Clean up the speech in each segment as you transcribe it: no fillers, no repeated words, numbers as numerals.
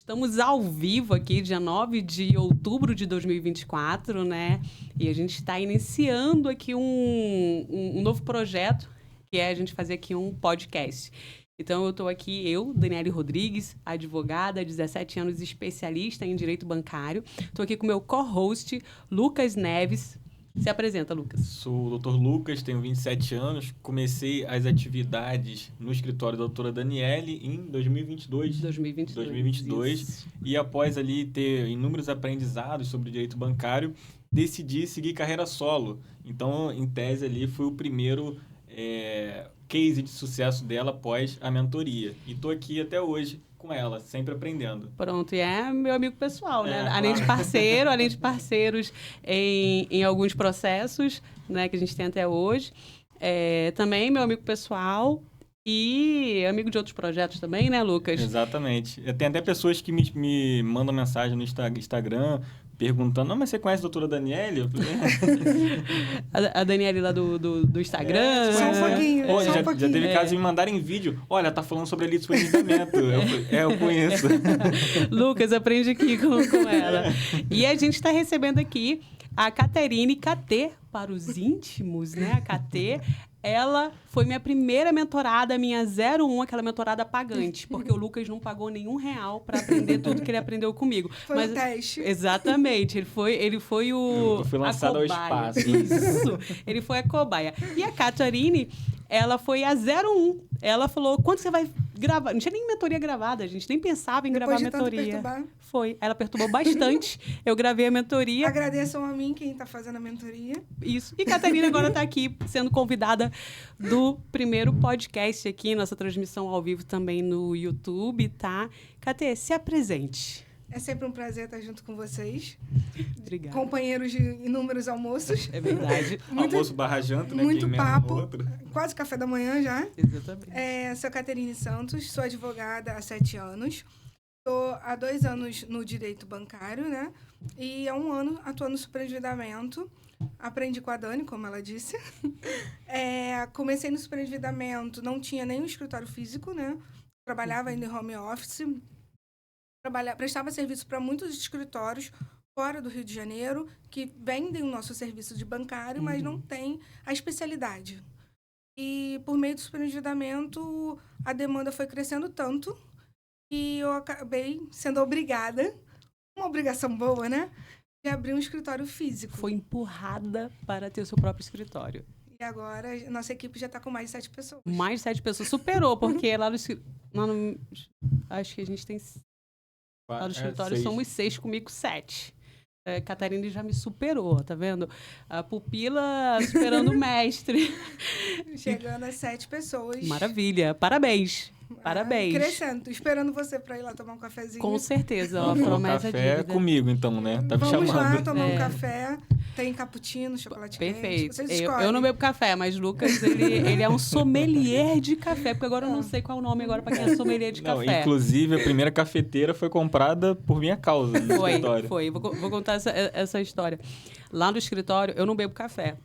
Estamos ao vivo aqui, dia 9 de outubro de 2024, né? E a gente está iniciando aqui um novo projeto, que é a gente fazer aqui um podcast. Então, eu estou aqui, Daniele Rodrigues, advogada, 17 anos, especialista em direito bancário. Estou aqui com o meu co-host, Lucas Neves. Se apresenta, Lucas. Sou o Dr. Lucas, tenho 27 anos. Comecei as atividades no escritório da doutora Daniele em 2022. 2022. E após ali ter inúmeros aprendizados sobre direito bancário, decidi seguir carreira solo. Então, em tese ali, fui o primeiro case de sucesso dela após a mentoria. E estou aqui até hoje com ela, sempre aprendendo. Pronto, e é meu amigo pessoal, né? Além de parceiro, além de parceiros em alguns processos, né, que a gente tem até hoje. Também meu amigo pessoal e amigo de outros projetos também, né, Lucas? Exatamente. Tem até pessoas que me mandam mensagem no Instagram perguntando, não, mas você conhece a doutora Daniele? Eu falei, a Daniele lá do Instagram. Só um pouquinho. Já teve caso de me mandarem vídeo. Olha, tá falando sobre a lei de supervisionamento. Eu conheço. Lucas, aprende aqui com ela. E a gente está recebendo aqui a Caterine KT, para os íntimos, né? A KT, ela foi minha primeira mentorada, minha 01, aquela mentorada pagante, porque o Lucas não pagou nenhum real para aprender tudo que ele aprendeu comigo. Foi um teste. Exatamente, ele foi o... Eu fui lançado ao espaço. Isso, ele foi a cobaia. E a Caterine, ela foi a 01. Ela falou, quando você vai gravar? Não tinha nem mentoria gravada, a gente nem pensava em gravar mentoria. Foi, ela perturbou bastante. Eu gravei a mentoria. Agradeçam a mim quem está fazendo a mentoria. Isso. E Catarina agora está aqui sendo convidada do primeiro podcast aqui, nossa transmissão ao vivo também no YouTube, tá? Catê, se apresente. É sempre um prazer estar junto com vocês. Obrigada. Companheiros de inúmeros almoços. É verdade. Almoço barra janta, né? Muito papo. Outro. Quase café da manhã já. Exatamente. Sou Caterine Santos, sou advogada há 7 anos. Estou há 2 anos no direito bancário, né? E há 1 ano atuando no superendividamento. Aprendi com a Dani, como ela disse. Comecei no superendividamento, não tinha nenhum escritório físico, né? Trabalhava ainda em home office. Prestava serviço para muitos escritórios fora do Rio de Janeiro que vendem o nosso serviço de bancário, mas não tem a especialidade. E por meio do superendividamento, a demanda foi crescendo tanto que eu acabei sendo obrigada, uma obrigação boa, né? De abrir um escritório físico. Foi empurrada para ter o seu próprio escritório. E agora, nossa equipe já está com mais de 7 pessoas. Mais de 7 pessoas. Superou, porque lá no acho que a gente tem... Lá no escritório 6. somos 6, comigo 7. Catarina já me superou, tá vendo? A pupila superando o mestre. Chegando a 7 pessoas. Maravilha. Parabéns. Parabéns. Crescendo. Esperando você para ir lá tomar um cafezinho. Com certeza. Não, A promessa café dívida. Comigo, então, né? Tá me Vamos chamando. lá tomar um café. Tem cappuccino, chocolate Perfeito. quente. Vocês escolhem. Eu não bebo café, mas Lucas, ele é um sommelier de café. Porque agora eu não sei qual é o nome agora para quem é sommelier de café. Inclusive, a primeira cafeteira foi comprada por minha causa no escritório. Foi. Vou contar essa história. Lá no escritório, eu não bebo café.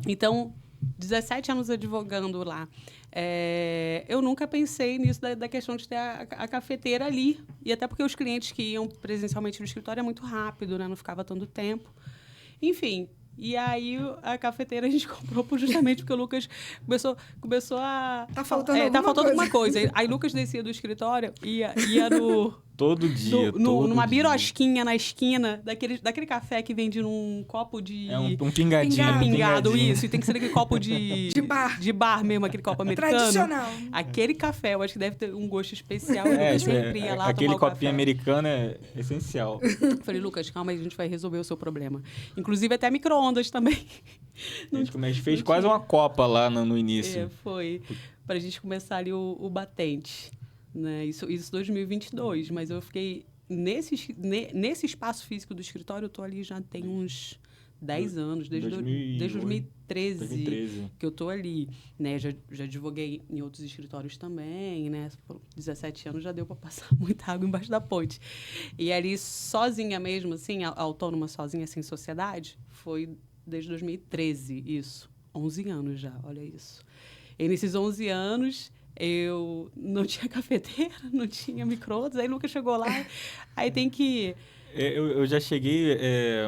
Então, 17 anos advogando lá. Eu nunca pensei nisso da questão de ter a cafeteira ali. E até porque os clientes que iam presencialmente no escritório é muito rápido, né? Não ficava tanto tempo. Enfim, e aí a cafeteira a gente comprou justamente porque o Lucas começou a... Tá faltando alguma coisa. Aí Lucas descia do escritório, ia no... Todo dia, numa birosquinha na esquina, daquele café que vende num copo de... Um pingadinho. Pingado, isso. E tem que ser aquele copo de... De bar. De bar mesmo, aquele copo americano. Tradicional. Aquele café, eu acho que deve ter um gosto especial. Eu sempre ia lá aquele tomar o copinho café. americano é essencial. Falei, Lucas, calma aí, a gente vai resolver o seu problema. Inclusive até micro-ondas também. A gente fez quase uma copa lá no início. Foi. Pra gente começar ali o batente. Né? Isso 2022, mas eu fiquei nesse espaço físico do escritório, eu tô ali já tem uns 10 anos, desde 2013 que eu tô ali, né? Já advoguei em outros escritórios também, né? 17 anos já deu para passar muita água embaixo da ponte. E ali sozinha mesmo, assim, autônoma sozinha, sem sociedade, foi desde 2013, isso. 11 anos já, olha isso. E nesses 11 anos... eu não tinha cafeteira, não tinha micro-ondas, aí nunca chegou lá, aí tem que... Eu já cheguei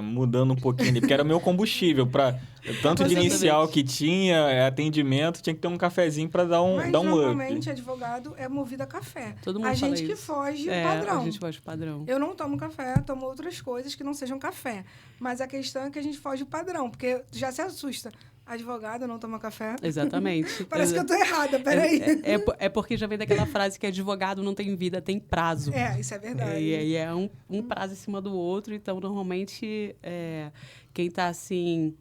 mudando um pouquinho ali, porque era o meu combustível, para tanto de inicial que tinha, atendimento, tinha que ter um cafezinho para dar um Mas up. normalmente advogado é movido a café. Todo mundo a fala gente que isso. foge padrão. A gente foge padrão. Eu não tomo café, tomo outras coisas que não sejam café. Mas a questão é que a gente foge o padrão, porque já se assusta. Advogado não toma café? Exatamente. Parece que eu tô errada, peraí. É porque já vem daquela frase que advogado não tem vida, tem prazo. Isso é verdade. E aí é um prazo em cima do outro, então normalmente quem está assim,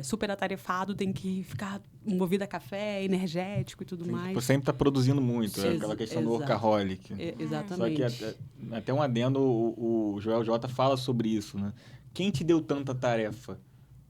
super atarefado tem que ficar movido a café, energético e tudo mais. Você sempre está produzindo muito, aquela questão do workaholic. Exatamente. Só que até um adendo, o Joel J fala sobre isso, né? Quem te deu tanta tarefa?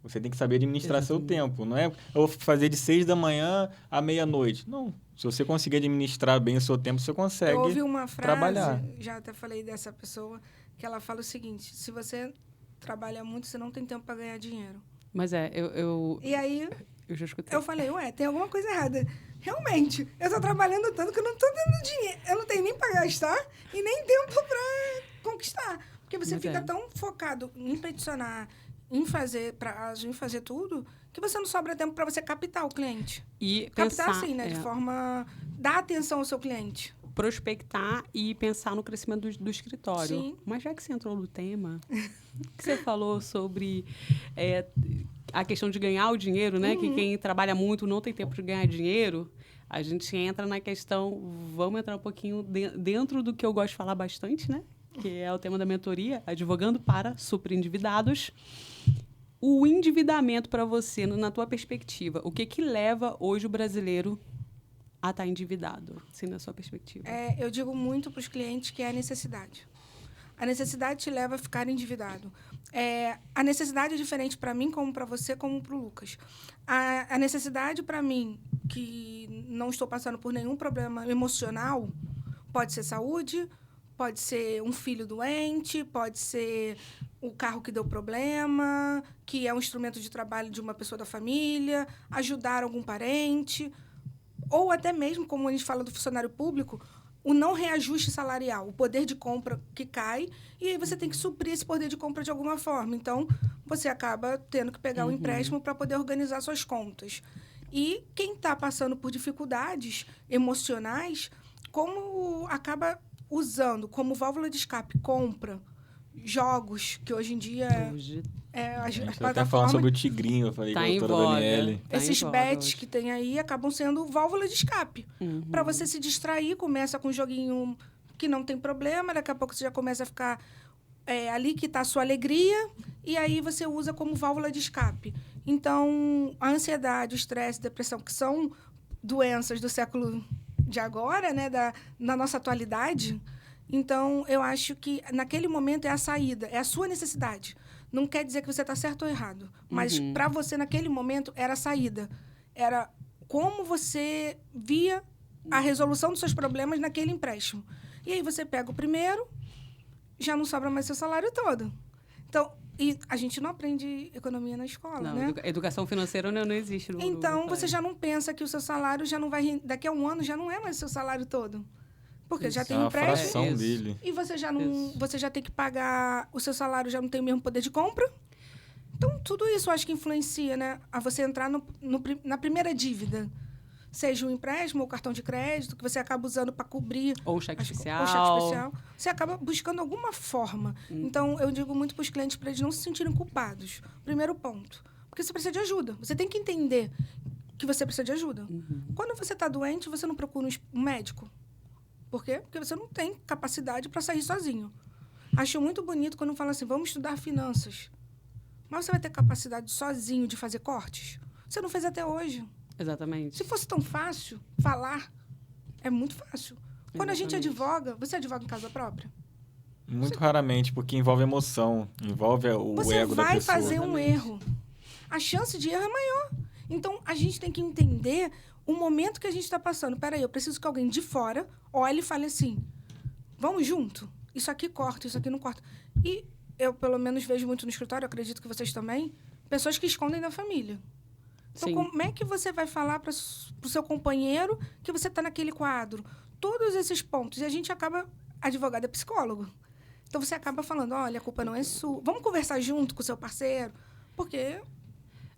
Você tem que saber administrar seu tempo. Não é eu vou fazer de 6 da manhã à meia-noite. Não. Se você conseguir administrar bem o seu tempo, você consegue trabalhar. Eu ouvi uma frase, já até falei dessa pessoa, que ela fala o seguinte: se você trabalha muito, você não tem tempo para ganhar dinheiro. Mas E aí, eu já escutei. Eu falei, tem alguma coisa errada. Realmente, eu tô trabalhando tanto que eu não tô tendo dinheiro. Eu não tenho nem para gastar e nem tempo para conquistar. Porque você fica tão focado em peticionar, em fazer prazo, em fazer tudo, que você não sobra tempo para você captar o cliente. E captar pensar, assim, né? De forma... dar atenção ao seu cliente. Prospectar e pensar no crescimento do escritório. Sim. Mas já que você entrou no tema, que você falou sobre a questão de ganhar o dinheiro, né? Que quem trabalha muito não tem tempo de ganhar dinheiro. A gente entra na questão... Vamos entrar um pouquinho dentro do que eu gosto de falar bastante, né? Que é o tema da mentoria, advogando para superendividados. O endividamento para você, na tua perspectiva, o que leva hoje o brasileiro a estar endividado, assim, na sua perspectiva? Eu digo muito para os clientes que é a necessidade. A necessidade te leva a ficar endividado. A necessidade é diferente para mim, como para você, como para o Lucas. A necessidade para mim, que não estou passando por nenhum problema emocional, pode ser saúde, pode ser um filho doente, pode ser o carro que deu problema, que é um instrumento de trabalho de uma pessoa da família, ajudar algum parente, ou até mesmo, como a gente fala do funcionário público, o não reajuste salarial, o poder de compra que cai, e aí você tem que suprir esse poder de compra de alguma forma. Então, você acaba tendo que pegar um empréstimo para poder organizar suas contas. E quem está passando por dificuldades emocionais, como acaba usando como válvula de escape, compra, jogos, que hoje em dia... as até falando sobre o Tigrinho, eu falei com a doutora Daniele. Esses bets que tem aí acabam sendo válvula de escape. Para você se distrair, começa com um joguinho que não tem problema, daqui a pouco você já começa a ficar ali que está a sua alegria, e aí você usa como válvula de escape. Então, a ansiedade, o estresse, a depressão, que são doenças do século de agora, né, na nossa atualidade. Então, eu acho que naquele momento é a saída, é a sua necessidade. Não quer dizer que você está certo ou errado, mas para você, naquele momento, era a saída. Era como você via a resolução dos seus problemas naquele empréstimo. E aí você pega o primeiro, já não sobra mais seu salário todo. Então, e a gente não aprende economia na escola, né? Educação financeira não existe. Então, você já não pensa que o seu salário já não vai... Daqui a um ano já não é mais o seu salário todo. Porque já tem empréstimo. Dele. E você já não... Você já tem que pagar... O seu salário já não tem o mesmo poder de compra. Então, tudo isso eu acho que influencia, né? A você entrar na primeira dívida. Seja um empréstimo ou cartão de crédito, que você acaba usando para cobrir... Ou um cheque especial. Ou cheque especial. Você acaba buscando alguma forma. Então, eu digo muito para os clientes para eles não se sentirem culpados. Primeiro ponto. Porque você precisa de ajuda. Você tem que entender que você precisa de ajuda. Quando você está doente, você não procura um médico. Por quê? Porque você não tem capacidade para sair sozinho. Acho muito bonito quando falam assim, vamos estudar finanças. Mas você vai ter capacidade sozinho de fazer cortes? Você não fez até hoje. Exatamente. Se fosse tão fácil falar, é muito fácil. Quando a gente advoga, você advoga em casa própria? Muito raramente, porque envolve emoção, envolve o ego da pessoa. Você vai fazer um erro. A chance de erro é maior. Então, a gente tem que entender o momento que a gente está passando. Peraí, eu preciso que alguém de fora olhe e fale assim, vamos junto? Isso aqui corta, isso aqui não corta. E eu, pelo menos, vejo muito no escritório, acredito que vocês também, pessoas que escondem da família. Então, como é que você vai falar para o seu companheiro que você está naquele quadro? Todos esses pontos. E a gente acaba... Advogado é psicólogo. Então, você acaba falando, olha, a culpa não é sua. Vamos conversar junto com o seu parceiro. Porque...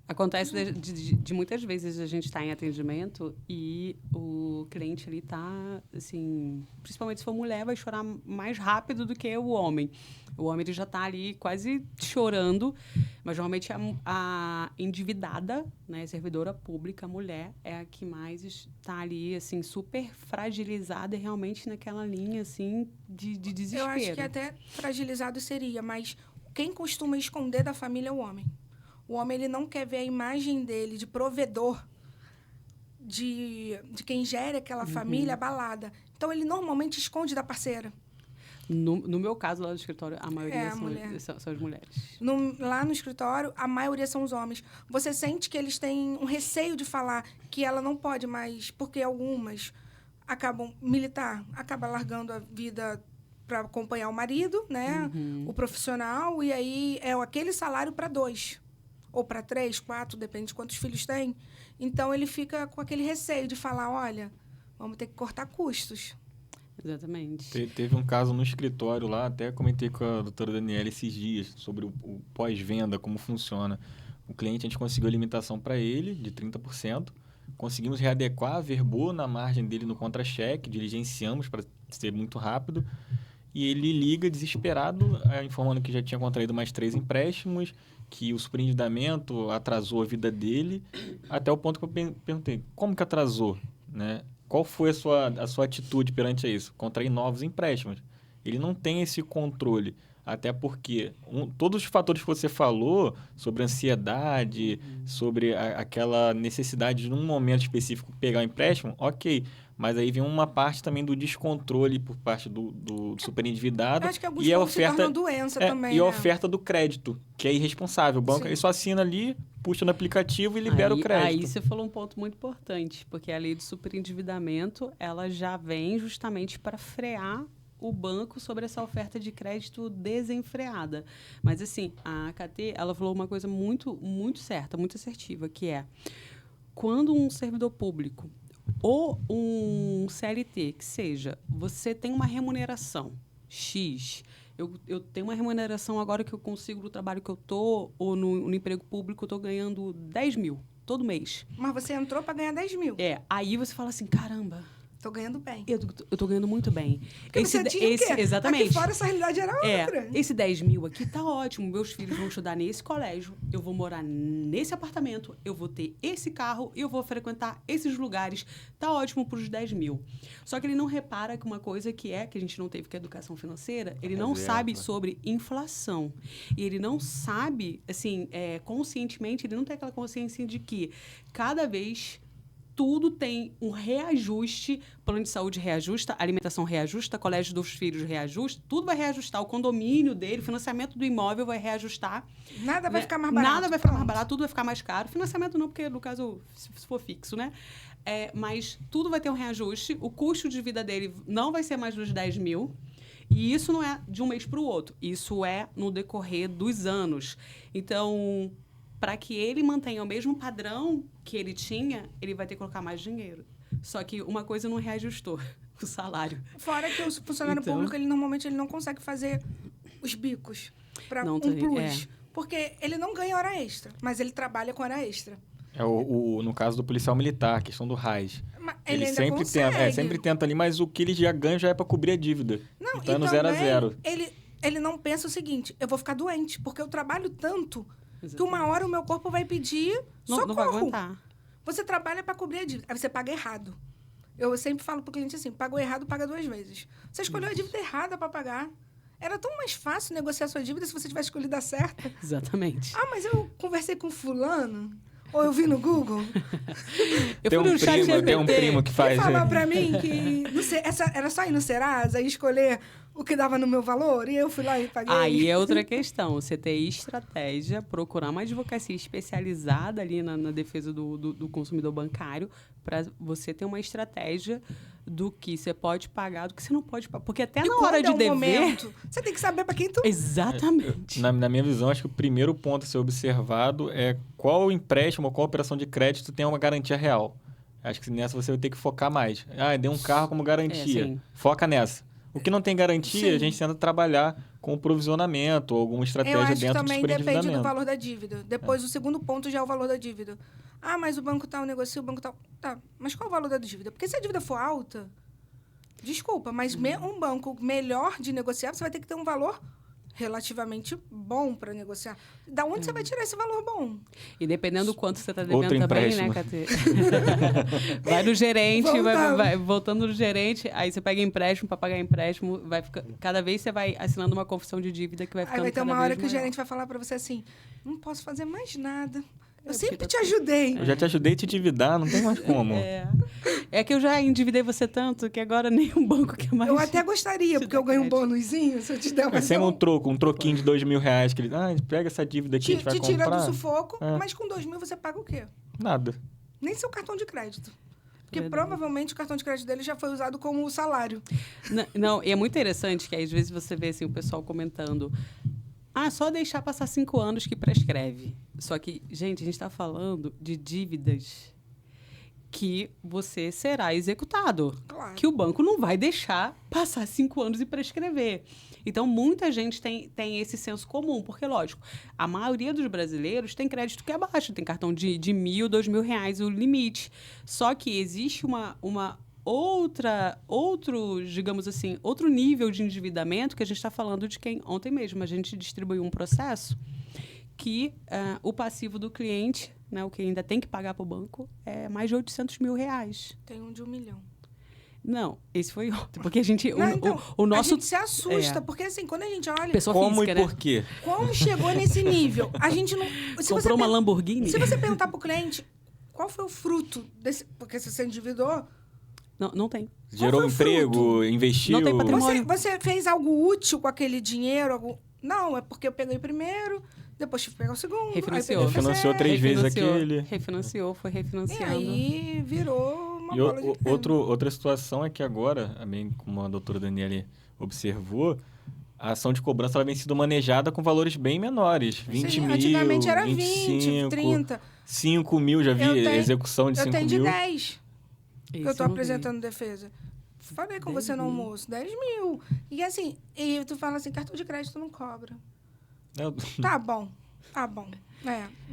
Acontece de muitas vezes a gente está em atendimento e o cliente ali está, assim, principalmente se for mulher, vai chorar mais rápido do que o homem. O homem ele já está ali quase chorando, mas normalmente a endividada, né, servidora pública, a mulher, é a que mais está ali, assim, super fragilizada e realmente naquela linha, assim, de desespero. Eu acho que até fragilizado seria, mas quem costuma esconder da família é o homem. O homem ele não quer ver a imagem dele de provedor, de quem gera aquela família abalada. Então, ele normalmente esconde da parceira. No meu caso, lá no escritório, a maioria são as mulheres. Lá no escritório, a maioria são os homens. Você sente que eles têm um receio de falar que ela não pode mais, porque algumas acabam largando a vida para acompanhar o marido, né? O profissional, e aí é aquele salário para 2. Ou para 3, 4, depende de quantos filhos tem. Então, ele fica com aquele receio de falar, olha, vamos ter que cortar custos. Exatamente. Teve um caso no escritório lá, até comentei com a doutora Daniela esses dias, sobre o pós-venda, como funciona. O cliente, a gente conseguiu a limitação para ele, de 30%. Conseguimos readequar, verbou na margem dele no contra-cheque, diligenciamos para ser muito rápido. E ele liga desesperado, informando que já tinha contraído mais 3 empréstimos, que o superendividamento atrasou a vida dele, até o ponto que eu perguntei, como que atrasou? Né? Qual foi a sua atitude perante isso? Contrair novos empréstimos. Ele não tem esse controle, até porque todos os fatores que você falou, sobre ansiedade, sobre aquela necessidade de, num momento específico, pegar o empréstimo, ok. Mas aí vem uma parte também do descontrole por parte do superendividado. Eu acho que alguns e a pontos se tornam doença também. E a oferta do crédito, que é irresponsável. O banco ele só assina ali, puxa no aplicativo e libera o crédito. Aí você falou um ponto muito importante, porque a lei do superendividamento, ela já vem justamente para frear o banco sobre essa oferta de crédito desenfreada. Mas, assim, a AKT, ela falou uma coisa muito, muito certa, muito assertiva, que é, quando um servidor público ou um CLT, que seja, você tem uma remuneração X, eu tenho uma remuneração agora que eu consigo no trabalho que eu estou, ou no emprego público, eu estou ganhando 10 mil todo mês. Mas você entrou para ganhar 10 mil. Aí você fala assim, caramba, Tô ganhando bem. Eu tô ganhando muito bem. Você tinha o quê? Exatamente. Aqui fora essa realidade era outra. Esse 10 mil aqui tá ótimo. Meus filhos vão estudar nesse colégio, eu vou morar nesse apartamento, eu vou ter esse carro, eu vou frequentar esses lugares. Tá ótimo pros 10 mil. Só que ele não repara que uma coisa que a gente não teve, que é educação financeira, ele não sabe sobre inflação. E ele não sabe, assim, conscientemente, ele não tem aquela consciência de que cada vez tudo tem um reajuste, plano de saúde reajusta, alimentação reajusta, colégio dos filhos reajusta, tudo vai reajustar, o condomínio dele, o financiamento do imóvel vai reajustar. Nada vai ficar mais barato. Nada vai ficar mais barato, tudo vai ficar mais caro. Financiamento não, porque no caso, se for fixo, né? Mas tudo vai ter um reajuste, o custo de vida dele não vai ser mais dos 10 mil, e isso não é de um mês para o outro, isso é no decorrer dos anos. Então, para que ele mantenha o mesmo padrão que ele tinha, ele vai ter que colocar mais dinheiro. Só que uma coisa não reajustou, o salário. Fora que o funcionário público, normalmente ele não consegue fazer os bicos para um plus. Porque ele não ganha hora extra, mas ele trabalha com hora extra. No caso do policial militar, a questão do RAIS. Ele sempre tenta ali, mas o que ele já ganha já é para cobrir a dívida. Não, então é no 0 a 0. Ele não pensa o seguinte, eu vou ficar doente, porque eu trabalho tanto... Exatamente. Que uma hora o meu corpo vai pedir socorro. Não vai aguentar. Você trabalha para cobrir a dívida. Aí você paga errado. Eu sempre falo para o cliente assim, pagou errado, paga 2 vezes. Você escolheu a dívida errada para pagar. Era tão mais fácil negociar a sua dívida se você tivesse escolhido a certa. Exatamente. Mas eu conversei com fulano... Ou eu vi no Google. Tem um primo que faz. Ele falou pra mim que era só ir no Serasa e escolher o que dava no meu valor e eu fui lá e paguei. Aí é outra questão. Você ter estratégia, procurar uma advocacia especializada ali na defesa do consumidor bancário para você ter uma estratégia do que você pode pagar, do que você não pode pagar. Porque até na hora de dever... momento, você tem que saber para quem tu... Exatamente. Na minha visão, acho que o primeiro ponto a ser observado é qual empréstimo ou qual operação de crédito tem uma garantia real. Acho que nessa você vai ter que focar mais. Deu um carro como garantia. Foca nessa. O que não tem garantia, a gente tenta trabalhar com o provisionamento ou alguma estratégia dentro do superendividamento. Eu acho que também depende do valor da dívida. Depois, o segundo ponto já é o valor da dívida. Mas o banco tal negocia, o banco tal... Tá, mas qual é o valor da dívida? Porque se a dívida for alta, desculpa, mas um banco melhor de negociar, você vai ter que ter um valor relativamente bom para negociar. Da onde você vai tirar esse valor bom? E dependendo do quanto você está devendo também, empréstimo. né, Catê? Vai no gerente, vai voltando no gerente, aí você pega empréstimo para pagar empréstimo, vai ficar, cada vez você vai assinando uma confissão de dívida que vai ficando aí vai ter uma cada hora vez que maior. o gerente vai falar para você assim, não posso fazer mais nada. Eu sempre te ajudei. Eu já te ajudei a te endividar, não tem mais como. É que eu já endividei você tanto que agora nem um banco quer mais. Eu até gostaria, porque eu ganho um bônusinho se eu te der uma... Mas sempre um troquinho de R$2.000 que ele... pega essa dívida aqui, a gente vai comprar. Te tira do sufoco, mas com 2.000 você paga o quê? Nada. Nem seu cartão de crédito. Porque provavelmente o cartão de crédito dele já foi usado como salário. Não, e é muito interessante que às vezes você vê assim, o pessoal comentando... só deixar passar 5 anos que prescreve. Só que, gente, a gente está falando de dívidas que você será executado. Claro. Que o banco não vai deixar passar 5 anos e prescrever. Então, muita gente tem esse senso comum. Porque, lógico, a maioria dos brasileiros tem crédito que é baixo. Tem cartão de R$1.000, R$2.000 o limite. Só que existe digamos assim, outro nível de endividamento que a gente está falando de quem ontem mesmo a gente distribuiu um processo que o passivo do cliente, né, o que ainda tem que pagar para o banco, é mais de R$800 mil. Tem um de 1 milhão. Não, esse foi ontem, porque a gente... o nosso... A gente se assusta, porque assim, quando a gente olha... Pessoa como física, e por quê? Como chegou nesse nível? A gente não... Comprou uma Lamborghini? Se você perguntar para o cliente qual foi o fruto desse... Porque se você endividou... Não tem. Gerou emprego, investiu... Não tem patrimônio. Você fez algo útil com aquele dinheiro? Não, é porque eu peguei o primeiro, depois tive que pegar o segundo. Refinanciou. Refinanciou 3 vezes aquele. Refinanciou, foi refinanciando. E aí virou uma bola de neve. Outra situação é que agora, também como a doutora Daniele observou, a ação de cobrança ela vem sido manejada com valores bem menores. 20 mil, antigamente era 25, 20, 30. 5 mil, já vi execução de 5 mil. Eu tenho de 10 que eu estou eu não apresentando defesa. Falei com você no almoço, 10 mil. E assim, e tu fala assim, cartão de crédito não cobra. Tá bom.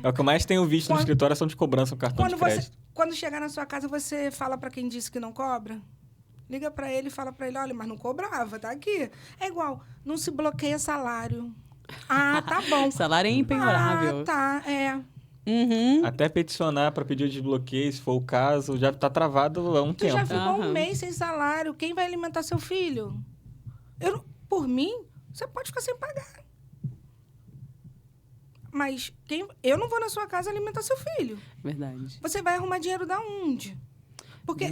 É o que eu mais tenho visto no escritório, ação de cobrança no cartão de crédito. Quando chegar na sua casa, você fala para quem disse que não cobra? Liga para ele e fala para ele, olha, mas não cobrava, tá aqui. É igual, não se bloqueia salário. Tá bom. Salário é impenhorável. Uhum. Até peticionar para pedir o desbloqueio, se for o caso, já está travado há um tempo. Tu já ficou um mês sem salário. Quem vai alimentar seu filho? Por mim, você pode ficar sem pagar. Mas eu não vou na sua casa alimentar seu filho. Verdade. Você vai arrumar dinheiro da onde? Porque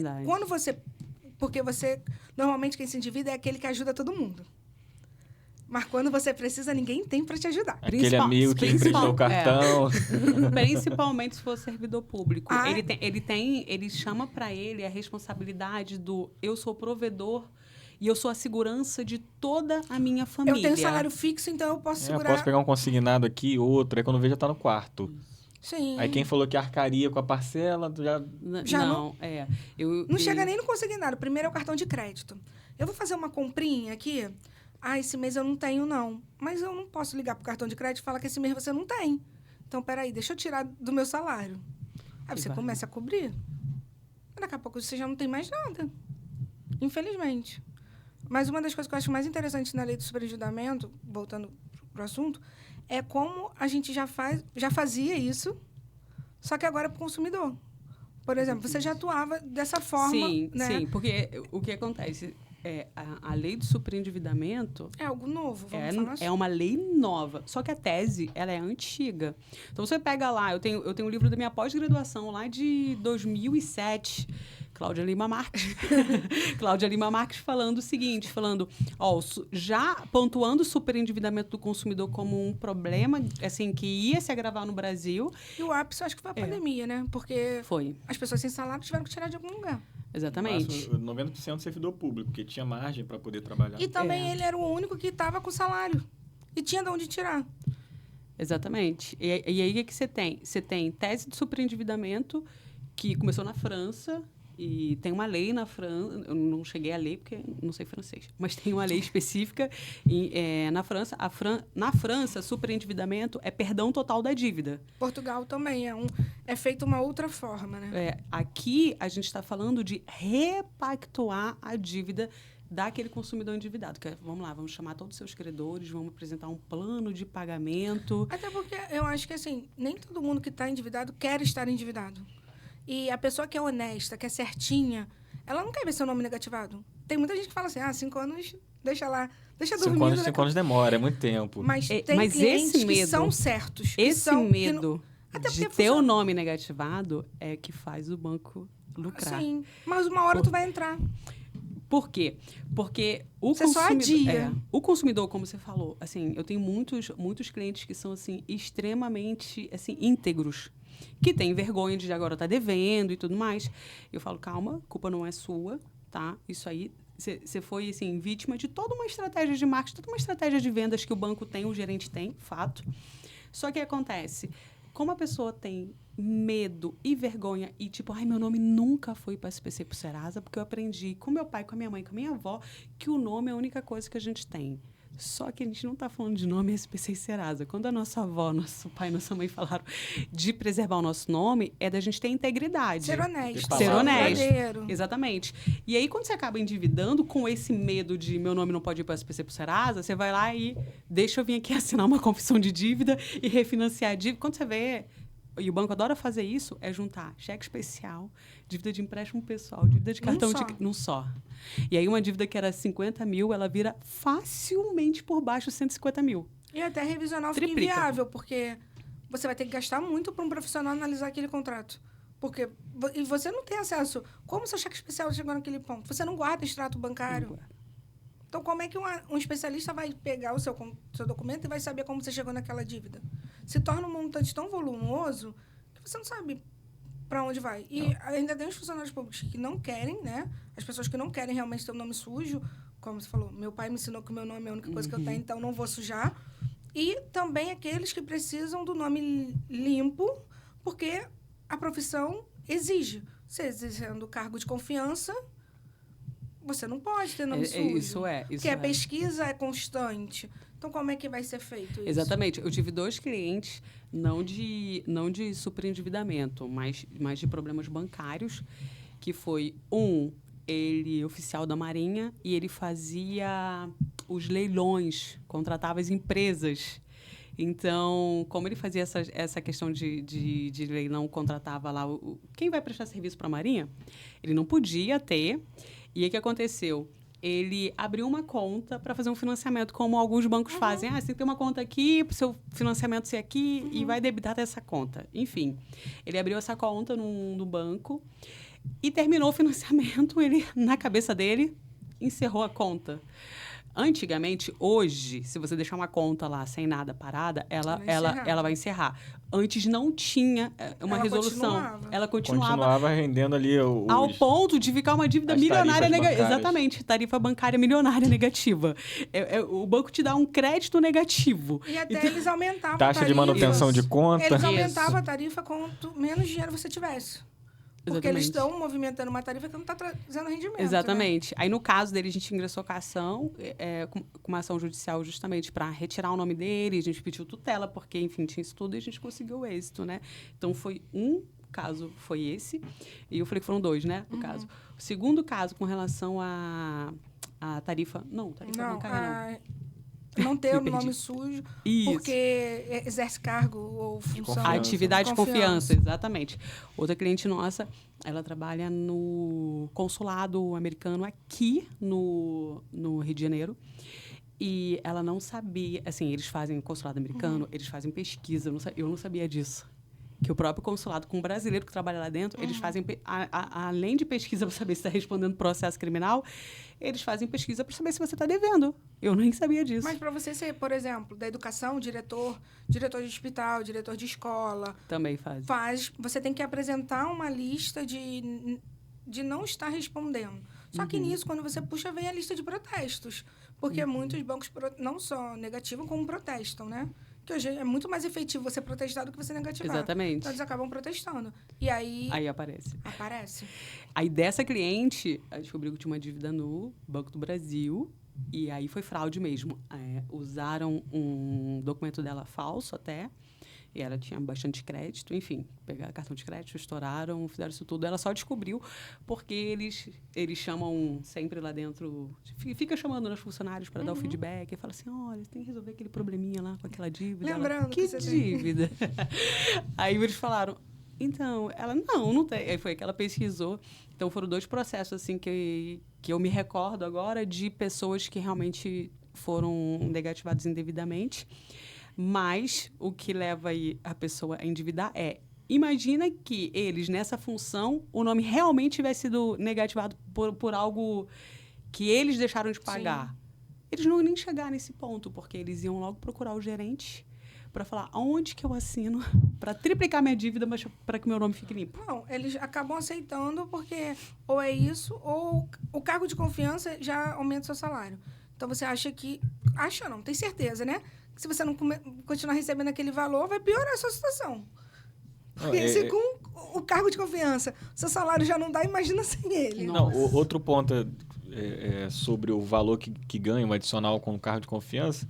normalmente quem se endivida é aquele que ajuda todo mundo. Mas quando você precisa, ninguém tem para te ajudar. Aquele amigo que emprestou o cartão. Principalmente se for servidor público. Ele chama para ele a responsabilidade do eu sou provedor e eu sou a segurança de toda a minha família. Eu tenho salário fixo, então eu posso segurar... Eu posso pegar um consignado aqui, outro, aí quando vê já tá no quarto. Sim. Aí quem falou que arcaria com a parcela, já não chega eu... nem no consignado. Primeiro é o cartão de crédito. Eu vou fazer uma comprinha aqui... esse mês eu não tenho, não. Mas eu não posso ligar pro cartão de crédito e falar que esse mês você não tem. Então, peraí, deixa eu tirar do meu salário. Aí você começa a cobrir. Daqui a pouco você já não tem mais nada. Infelizmente. Mas uma das coisas que eu acho mais interessantes na lei do superendividamento, voltando pro assunto, é como a gente já fazia isso, só que agora é pro consumidor. Por exemplo, você já atuava dessa forma, sim, né? Sim, porque o que acontece... a lei do superendividamento... É algo novo, vamos falar assim. É uma lei nova. Só que a tese, ela é antiga. Então, você pega lá... Eu tenho um livro da minha pós-graduação, lá de 2007, Cláudia Lima Marques. Cláudia Lima Marques falando o seguinte, já pontuando o superendividamento do consumidor como um problema, assim, que ia se agravar no Brasil. E o ápice, acho que foi a pandemia, né? Porque as pessoas sem salário tiveram que tirar de algum lugar. Exatamente. 90% servidor público, porque tinha margem para poder trabalhar. E também ele era o único que estava com salário. E tinha de onde tirar. Exatamente. E aí, o que você tem? Você tem tese de superendividamento, que começou na França, e tem uma lei na França, eu não cheguei a ler porque não sei francês, mas tem uma lei específica na França. Na França, superendividamento é perdão total da dívida. Portugal também é feito uma outra forma, né? Aqui, a gente está falando de repactuar a dívida daquele consumidor endividado. Vamos chamar todos os seus credores, vamos apresentar um plano de pagamento. Até porque eu acho que, assim, nem todo mundo que está endividado quer estar endividado. E a pessoa que é honesta, que é certinha, ela não quer ver seu nome negativado. Tem muita gente que fala assim, 5 anos, deixa lá, deixa dormindo. 5 anos demora, é muito tempo. Mas tem clientes que são certos. Esse medo de ter o nome negativado é que faz o banco lucrar. Sim, mas uma hora tu vai entrar. Por quê? Porque o consumidor, como você falou, assim, eu tenho muitos clientes que são assim extremamente assim íntegros, que têm vergonha de agora estar devendo e tudo mais. Eu falo, calma, a culpa não é sua, tá? Isso aí, você foi assim vítima de toda uma estratégia de marketing, toda uma estratégia de vendas que o banco tem, o gerente tem, fato. Só que acontece, como a pessoa tem medo e vergonha e tipo, meu nome nunca foi para SPC por Serasa, porque eu aprendi com meu pai, com a minha mãe, com a minha avó, que o nome é a única coisa que a gente tem. Só que a gente não está falando de nome SPC e Serasa. Quando a nossa avó, nosso pai, nossa mãe falaram de preservar o nosso nome, é da gente ter integridade. Ser honesto. Ser honesto. Verdadeiro. Exatamente. E aí, quando você acaba endividando com esse medo de meu nome não pode ir para SPC por Serasa, você vai lá e deixa eu vir aqui assinar uma confissão de dívida e refinanciar a dívida. Quando você vê, e o banco adora fazer isso, é juntar cheque especial, dívida de empréstimo pessoal, dívida de cartão num só. E aí uma dívida que era 50 mil, ela vira facilmente por baixo 150 mil. E até revisional fica inviável, porque você vai ter que gastar muito para um profissional analisar aquele contrato. Porque e você não tem acesso. Como seu cheque especial chegou naquele ponto? Você não guarda extrato bancário. Então, como é que um especialista vai pegar o seu documento e vai saber como você chegou naquela dívida? Se torna um montante tão volumoso que você não sabe para onde vai. E ainda tem os funcionários públicos que não querem, né? As pessoas que não querem realmente ter o nome sujo. Como você falou, meu pai me ensinou que o meu nome é a única coisa que eu tenho, então não vou sujar. E também aqueles que precisam do nome limpo, porque a profissão exige. Você exercendo o cargo de confiança, você não pode ter nome sujo. Porque a pesquisa é constante. Então, como é que vai ser feito isso? Exatamente. Eu tive 2 clientes, não de superendividamento, mas de problemas bancários, que foi ele oficial da Marinha, e ele fazia os leilões, contratava as empresas. Então, como ele fazia essa questão de leilão, contratava lá quem vai prestar serviço para a Marinha, ele não podia ter. E aí, o que aconteceu? Ele abriu uma conta para fazer um financiamento, como alguns bancos fazem. Você tem que ter uma conta aqui, para o seu financiamento ser aqui, e vai debitar dessa conta. Enfim, ele abriu essa conta no banco e terminou o financiamento. Ele, na cabeça dele, encerrou a conta. Antigamente, hoje, se você deixar uma conta lá sem nada parada, ela vai encerrar. Antes não tinha uma resolução. Ela continuava rendendo ali ao ponto de ficar uma dívida milionária negativa. Exatamente, tarifa bancária milionária negativa. O banco te dá um crédito negativo. E até eles aumentavam taxa de manutenção de conta. Eles aumentavam a tarifa quanto menos dinheiro você tivesse. Porque eles estão movimentando uma tarifa que não está trazendo rendimento. Exatamente. Né? Aí, no caso dele, a gente ingressou com a ação, com uma ação judicial justamente para retirar o nome dele. A gente pediu tutela, porque, enfim, tinha isso tudo e a gente conseguiu o êxito, né? Então, foi um caso, foi esse. E eu falei que foram 2, né? No caso. O segundo caso, com relação à tarifa... Não, tarifa bancária não. Não ter o nome sujo, porque exerce cargo ou função. A atividade de confiança, exatamente. Outra cliente nossa, ela trabalha no consulado americano aqui no Rio de Janeiro. E ela não sabia... Assim, eles fazem consulado americano, eles fazem pesquisa. Eu não sabia disso. que o próprio consulado, com o brasileiro que trabalha lá dentro, eles fazem, além de pesquisa para saber se está respondendo processo criminal, eles fazem pesquisa para saber se você está devendo. Eu nem sabia disso. Mas para você ser, por exemplo, da educação, diretor de hospital, diretor de escola... Também faz. Você tem que apresentar uma lista de não estar respondendo. Só que nisso, quando você puxa, vem a lista de protestos. Porque muitos bancos não só negativam, como protestam, né? Que hoje é muito mais efetivo você protestar do que você negativar. Exatamente. Então, eles acabam protestando. E aí... Aí aparece. Aí dessa cliente, a gente descobriu que tinha uma dívida no Banco do Brasil. E aí foi fraude mesmo. Usaram um documento dela falso até. E ela tinha bastante crédito, enfim, pegaram cartão de crédito, estouraram, fizeram isso tudo. Ela só descobriu porque eles chamam sempre lá dentro, fica chamando nos funcionários para dar o feedback, e fala assim, olha, você tem que resolver aquele probleminha lá com aquela dívida. Lembrando que você dívida? Aí eles falaram, então, ela, não tem. Aí foi que ela pesquisou. Então, foram 2 processos, assim, que eu me recordo agora de pessoas que realmente foram negativadas indevidamente. Mas o que leva aí a pessoa a endividar imagina que eles, nessa função, o nome realmente tivesse sido negativado por algo que eles deixaram de pagar. Sim. Eles não iam nem chegar nesse ponto, porque eles iam logo procurar o gerente para falar onde que eu assino para triplicar minha dívida, mas para que meu nome fique limpo. Não, eles acabam aceitando porque ou é isso, ou o cargo de confiança já aumenta o seu salário. Então, você acha que... Acha não, tem certeza, né? Se você não continuar recebendo aquele valor, vai piorar a sua situação. Porque se com o cargo de confiança, seu salário já não dá, imagina sem ele. Não, outro ponto sobre o valor que ganha, o adicional com o cargo de confiança,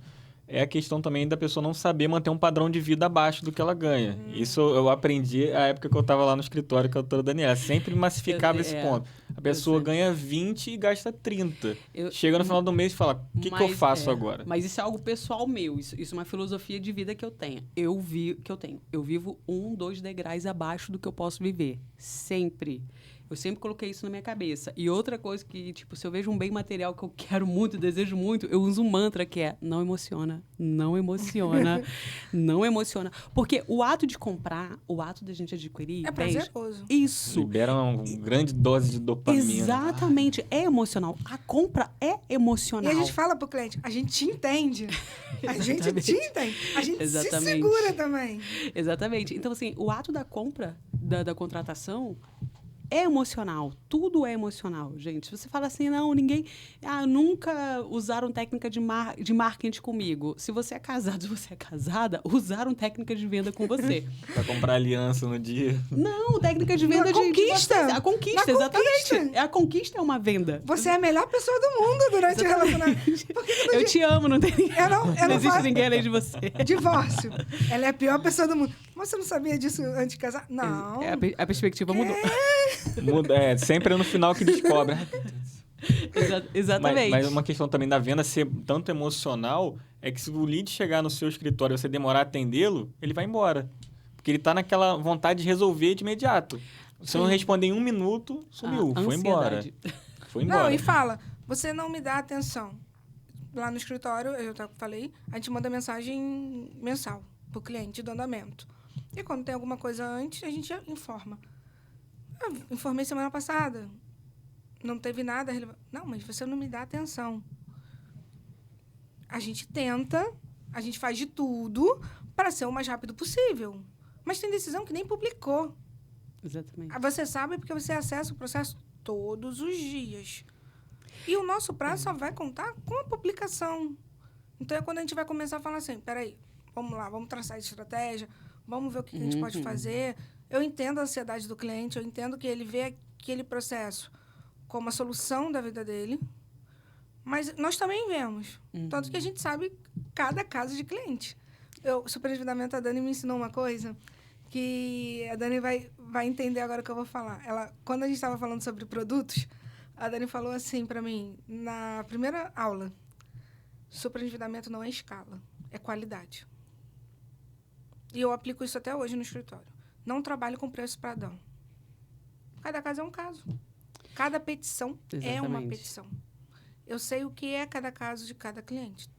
é a questão também da pessoa não saber manter um padrão de vida abaixo do que ela ganha. Isso eu aprendi à época que eu estava lá no escritório com a doutora Daniela. Sempre massificava esse ponto. A pessoa ganha 20 e gasta 30. Chega no final do mês e fala, o que eu faço agora? Mas isso é algo pessoal meu. Isso é uma filosofia de vida que eu tenho. Eu vivo 1, 2 degraus abaixo do que eu posso viver. Sempre. Eu sempre coloquei isso na minha cabeça. E outra coisa que, tipo, se eu vejo um bem material que eu quero muito, desejo muito, eu uso um mantra que é não emociona, não emociona, não emociona. Porque o ato de comprar, o ato da gente adquirir... É prazeroso. Isso. Libera uma grande dose de dopamina. Exatamente. É emocional. A compra é emocional. E a gente fala pro cliente, a gente te entende. A gente te entende. A gente se segura também. Exatamente. Então, assim, o ato da compra, da contratação... é emocional, tudo é emocional, gente. Se você fala assim, não, ninguém... nunca usaram técnica de marketing comigo. Se você é casado, se você é casada, usaram técnica de venda com você. Pra comprar aliança no dia. Não, técnica de venda de conquista. A conquista, exatamente. Conquista. A conquista é uma venda. Você é a melhor pessoa do mundo durante o relacionamento. Eu te amo, não tem ninguém. Eu não existe ninguém além de você. Divórcio. Ela é a pior pessoa do mundo. Mas você não sabia disso antes de casar? Não. A perspectiva mudou. Muda, sempre é no final que descobre. Exatamente. Mas uma questão também da venda ser tanto emocional é que se o lead chegar no seu escritório e você demorar a atendê-lo, ele vai embora. Porque ele está naquela vontade de resolver de imediato. Se não responder em 1 minuto, sumiu, foi embora. Foi embora. Não, e fala, você não me dá atenção. Lá no escritório, eu falei, a gente manda mensagem mensal pro cliente do andamento. E quando tem alguma coisa antes, a gente informa. Eu informei semana passada. Não teve nada relevante. Não, mas você não me dá atenção. A gente tenta, a gente faz de tudo para ser o mais rápido possível. Mas tem decisão que nem publicou. Exatamente. Você sabe porque você acessa o processo todos os dias. E o nosso prazo só vai contar com a publicação. Então, é quando a gente vai começar a falar assim, peraí, vamos lá, vamos traçar a estratégia, vamos ver o que a gente pode fazer. Eu entendo a ansiedade do cliente, eu entendo que ele vê aquele processo como a solução da vida dele, mas nós também vemos. Tanto que a gente sabe cada caso de cliente. Superendividamento, a Dani me ensinou uma coisa que a Dani vai entender agora o que eu vou falar. Quando a gente estava falando sobre produtos, a Dani falou assim para mim, na primeira aula, superendividamento não é escala, é qualidade. E eu aplico isso até hoje no escritório. Não trabalho com preço padrão. Cada caso é um caso. Cada petição é uma petição. Eu sei o que é cada caso de cada cliente.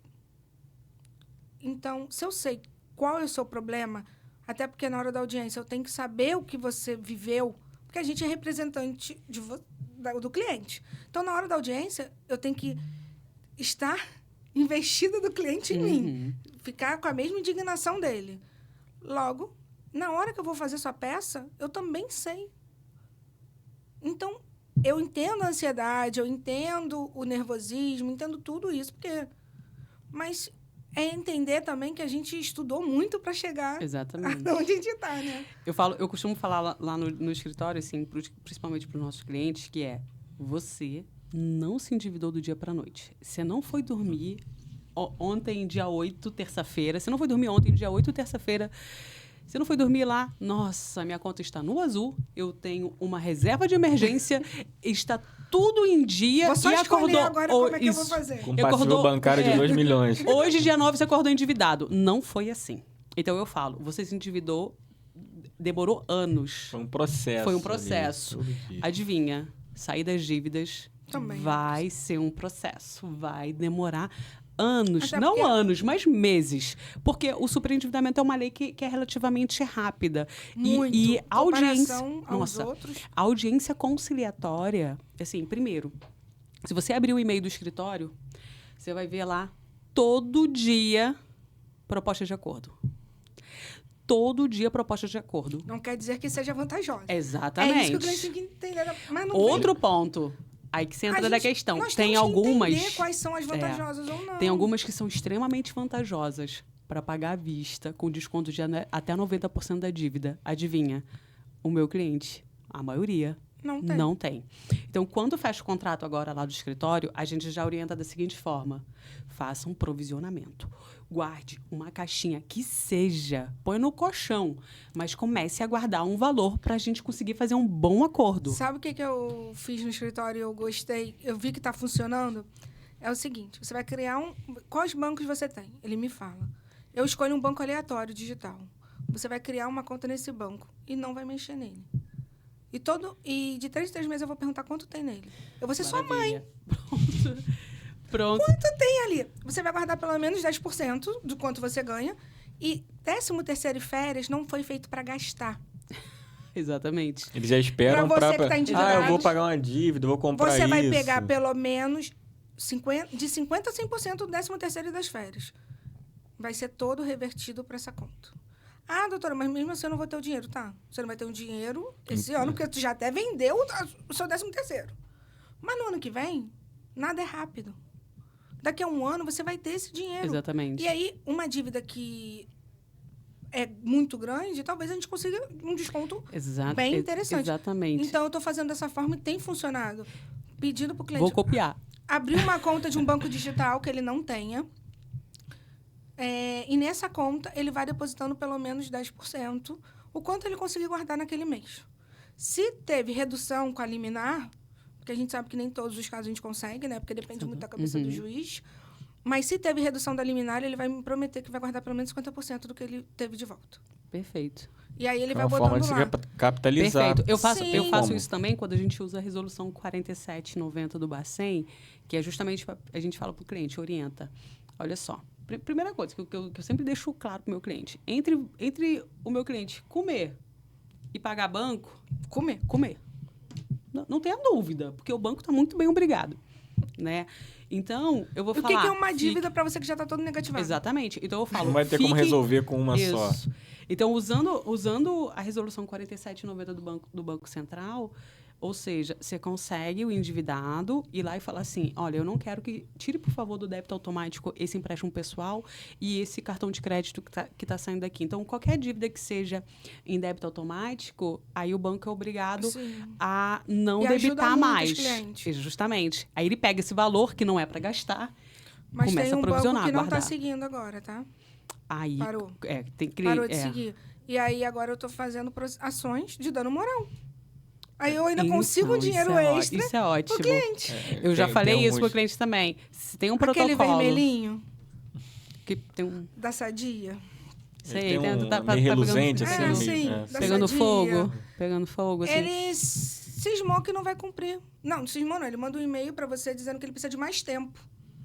Então, se eu sei qual é o seu problema, Até porque na hora da audiência eu tenho que saber o que você viveu, porque a gente é representante do cliente. Então, na hora da audiência, eu tenho que estar investida do cliente em mim. Ficar com a mesma indignação dele. Logo, na hora que eu vou fazer sua peça, eu também sei. Então, eu entendo a ansiedade, eu entendo o nervosismo, entendo tudo isso, mas é entender também que a gente estudou muito para chegar Exatamente. onde a gente está, né? Eu costumo falar lá no escritório, assim, principalmente para os nossos clientes, que você não se endividou do dia para a noite. Você não foi dormir ontem, dia 8, terça-feira. Você não foi dormir ontem, dia 8, terça-feira. Você não foi dormir lá, nossa, minha conta está no azul, eu tenho uma reserva de emergência, está tudo em dia. Vou só escolher agora como é que eu vou fazer. Com passivo bancário de 2 milhões. Hoje, dia 9, você acordou endividado. Não foi assim. Então, eu falo, você se endividou, demorou anos. Foi um processo. Foi um processo. Adivinha, sair das dívidas também vai ser um processo, vai demorar anos, até não porque... anos, mas meses. Porque o superendividamento é uma lei que é relativamente rápida. Muito. E a audiência... Nossa, outros... a audiência conciliatória, assim, primeiro, se você abrir o e-mail do escritório, você vai ver lá, todo dia, proposta de acordo. Todo dia, proposta de acordo. Não quer dizer que seja vantajosa. Exatamente. É isso que o cliente tem que entender. Mas não Outro ponto... Aí que você entra da questão. Nós tem temos algumas. Que entender quais são as vantajosas ou não. Tem algumas que são extremamente vantajosas para pagar à vista, com desconto de até 90% da dívida. Adivinha? O meu cliente, a maioria, não tem. Então, quando fecha o contrato agora lá do escritório, a gente já orienta da seguinte forma: faça um provisionamento. Guarde uma caixinha que seja, põe no colchão, mas comece a guardar um valor para a gente conseguir fazer um bom acordo. Sabe o que eu fiz no escritório e eu gostei? Eu vi que está funcionando? É o seguinte, você vai criar Quais bancos você tem? Ele me fala. Eu escolho um banco aleatório, digital. Você vai criar uma conta nesse banco e não vai mexer nele. E de 3 em 3 meses eu vou perguntar quanto tem nele. Eu vou ser sua mãe. Pronto. Quanto tem ali? Você vai guardar pelo menos 10% do quanto você ganha. E 13º e férias não foi feito para gastar. exatamente. Eles já esperam para você que tá endividado, eu vou pagar uma dívida, vou comprar isso. Você vai pegar pelo menos de 50% a 100% do 13º e das férias. Vai ser todo revertido para essa conta. Ah, doutora, mas mesmo assim eu não vou ter o dinheiro, tá? Você não vai ter o dinheiro esse ano, porque tu já até vendeu o seu 13º. Mas no ano que vem, nada é rápido. Daqui a um ano, você vai ter esse dinheiro. Exatamente. E aí, uma dívida que é muito grande, talvez a gente consiga um desconto bem interessante. Exatamente. Então, eu estou fazendo dessa forma e tem funcionado. Pedindo para o cliente... Vou copiar. Abrir uma conta de um banco digital que ele não tenha. E nessa conta, ele vai depositando pelo menos 10%, o quanto ele conseguir guardar naquele mês. Se teve redução com a liminar... Porque a gente sabe que nem todos os casos a gente consegue, né? Porque depende muito da cabeça do juiz. Mas se teve redução da liminar, ele vai me prometer que vai guardar pelo menos 50% do que ele teve de volta. Perfeito. E aí ele vai botando lá. Uma forma de se capitalizar. Perfeito. Eu faço isso também quando a gente usa a resolução 4790 do Bacen, que é justamente, a gente fala para o cliente, orienta. Olha só, primeira coisa que eu sempre deixo claro para o meu cliente. Entre o meu cliente comer e pagar banco, comer. Não tenha dúvida, porque o banco está muito bem obrigado, né? Então, eu vou falar... O que é uma dívida para você que já está todo negativado? Exatamente. Então, eu falo... Não vai ter como resolver com uma só. Então, usando a resolução 4790 do Banco Central, ou seja, você consegue o endividado ir lá e falar assim, olha, eu não quero que... Tire, por favor, do débito automático esse empréstimo pessoal e esse cartão de crédito que tá saindo daqui. Então, qualquer dívida que seja em débito automático, aí o banco é obrigado a não debitar mais. Justamente. Aí ele pega esse valor que não é para gastar, mas começa a provisionar, banco que não guardar. está seguindo agora, tá? Aí, parou. Parou de seguir. E aí, agora eu estou fazendo ações de dano moral. Aí eu ainda consigo dinheiro extra. Isso é ótimo. Pro cliente. Eu já falei isso pro cliente também. Se tem um protocolo... Aquele vermelhinho. Que tem da Sadia. Sei, meio reluzente, assim. Pegando fogo. Assim. Ele cismou que não vai cumprir. Não cismou não. Ele manda um e-mail para você dizendo que ele precisa de mais tempo.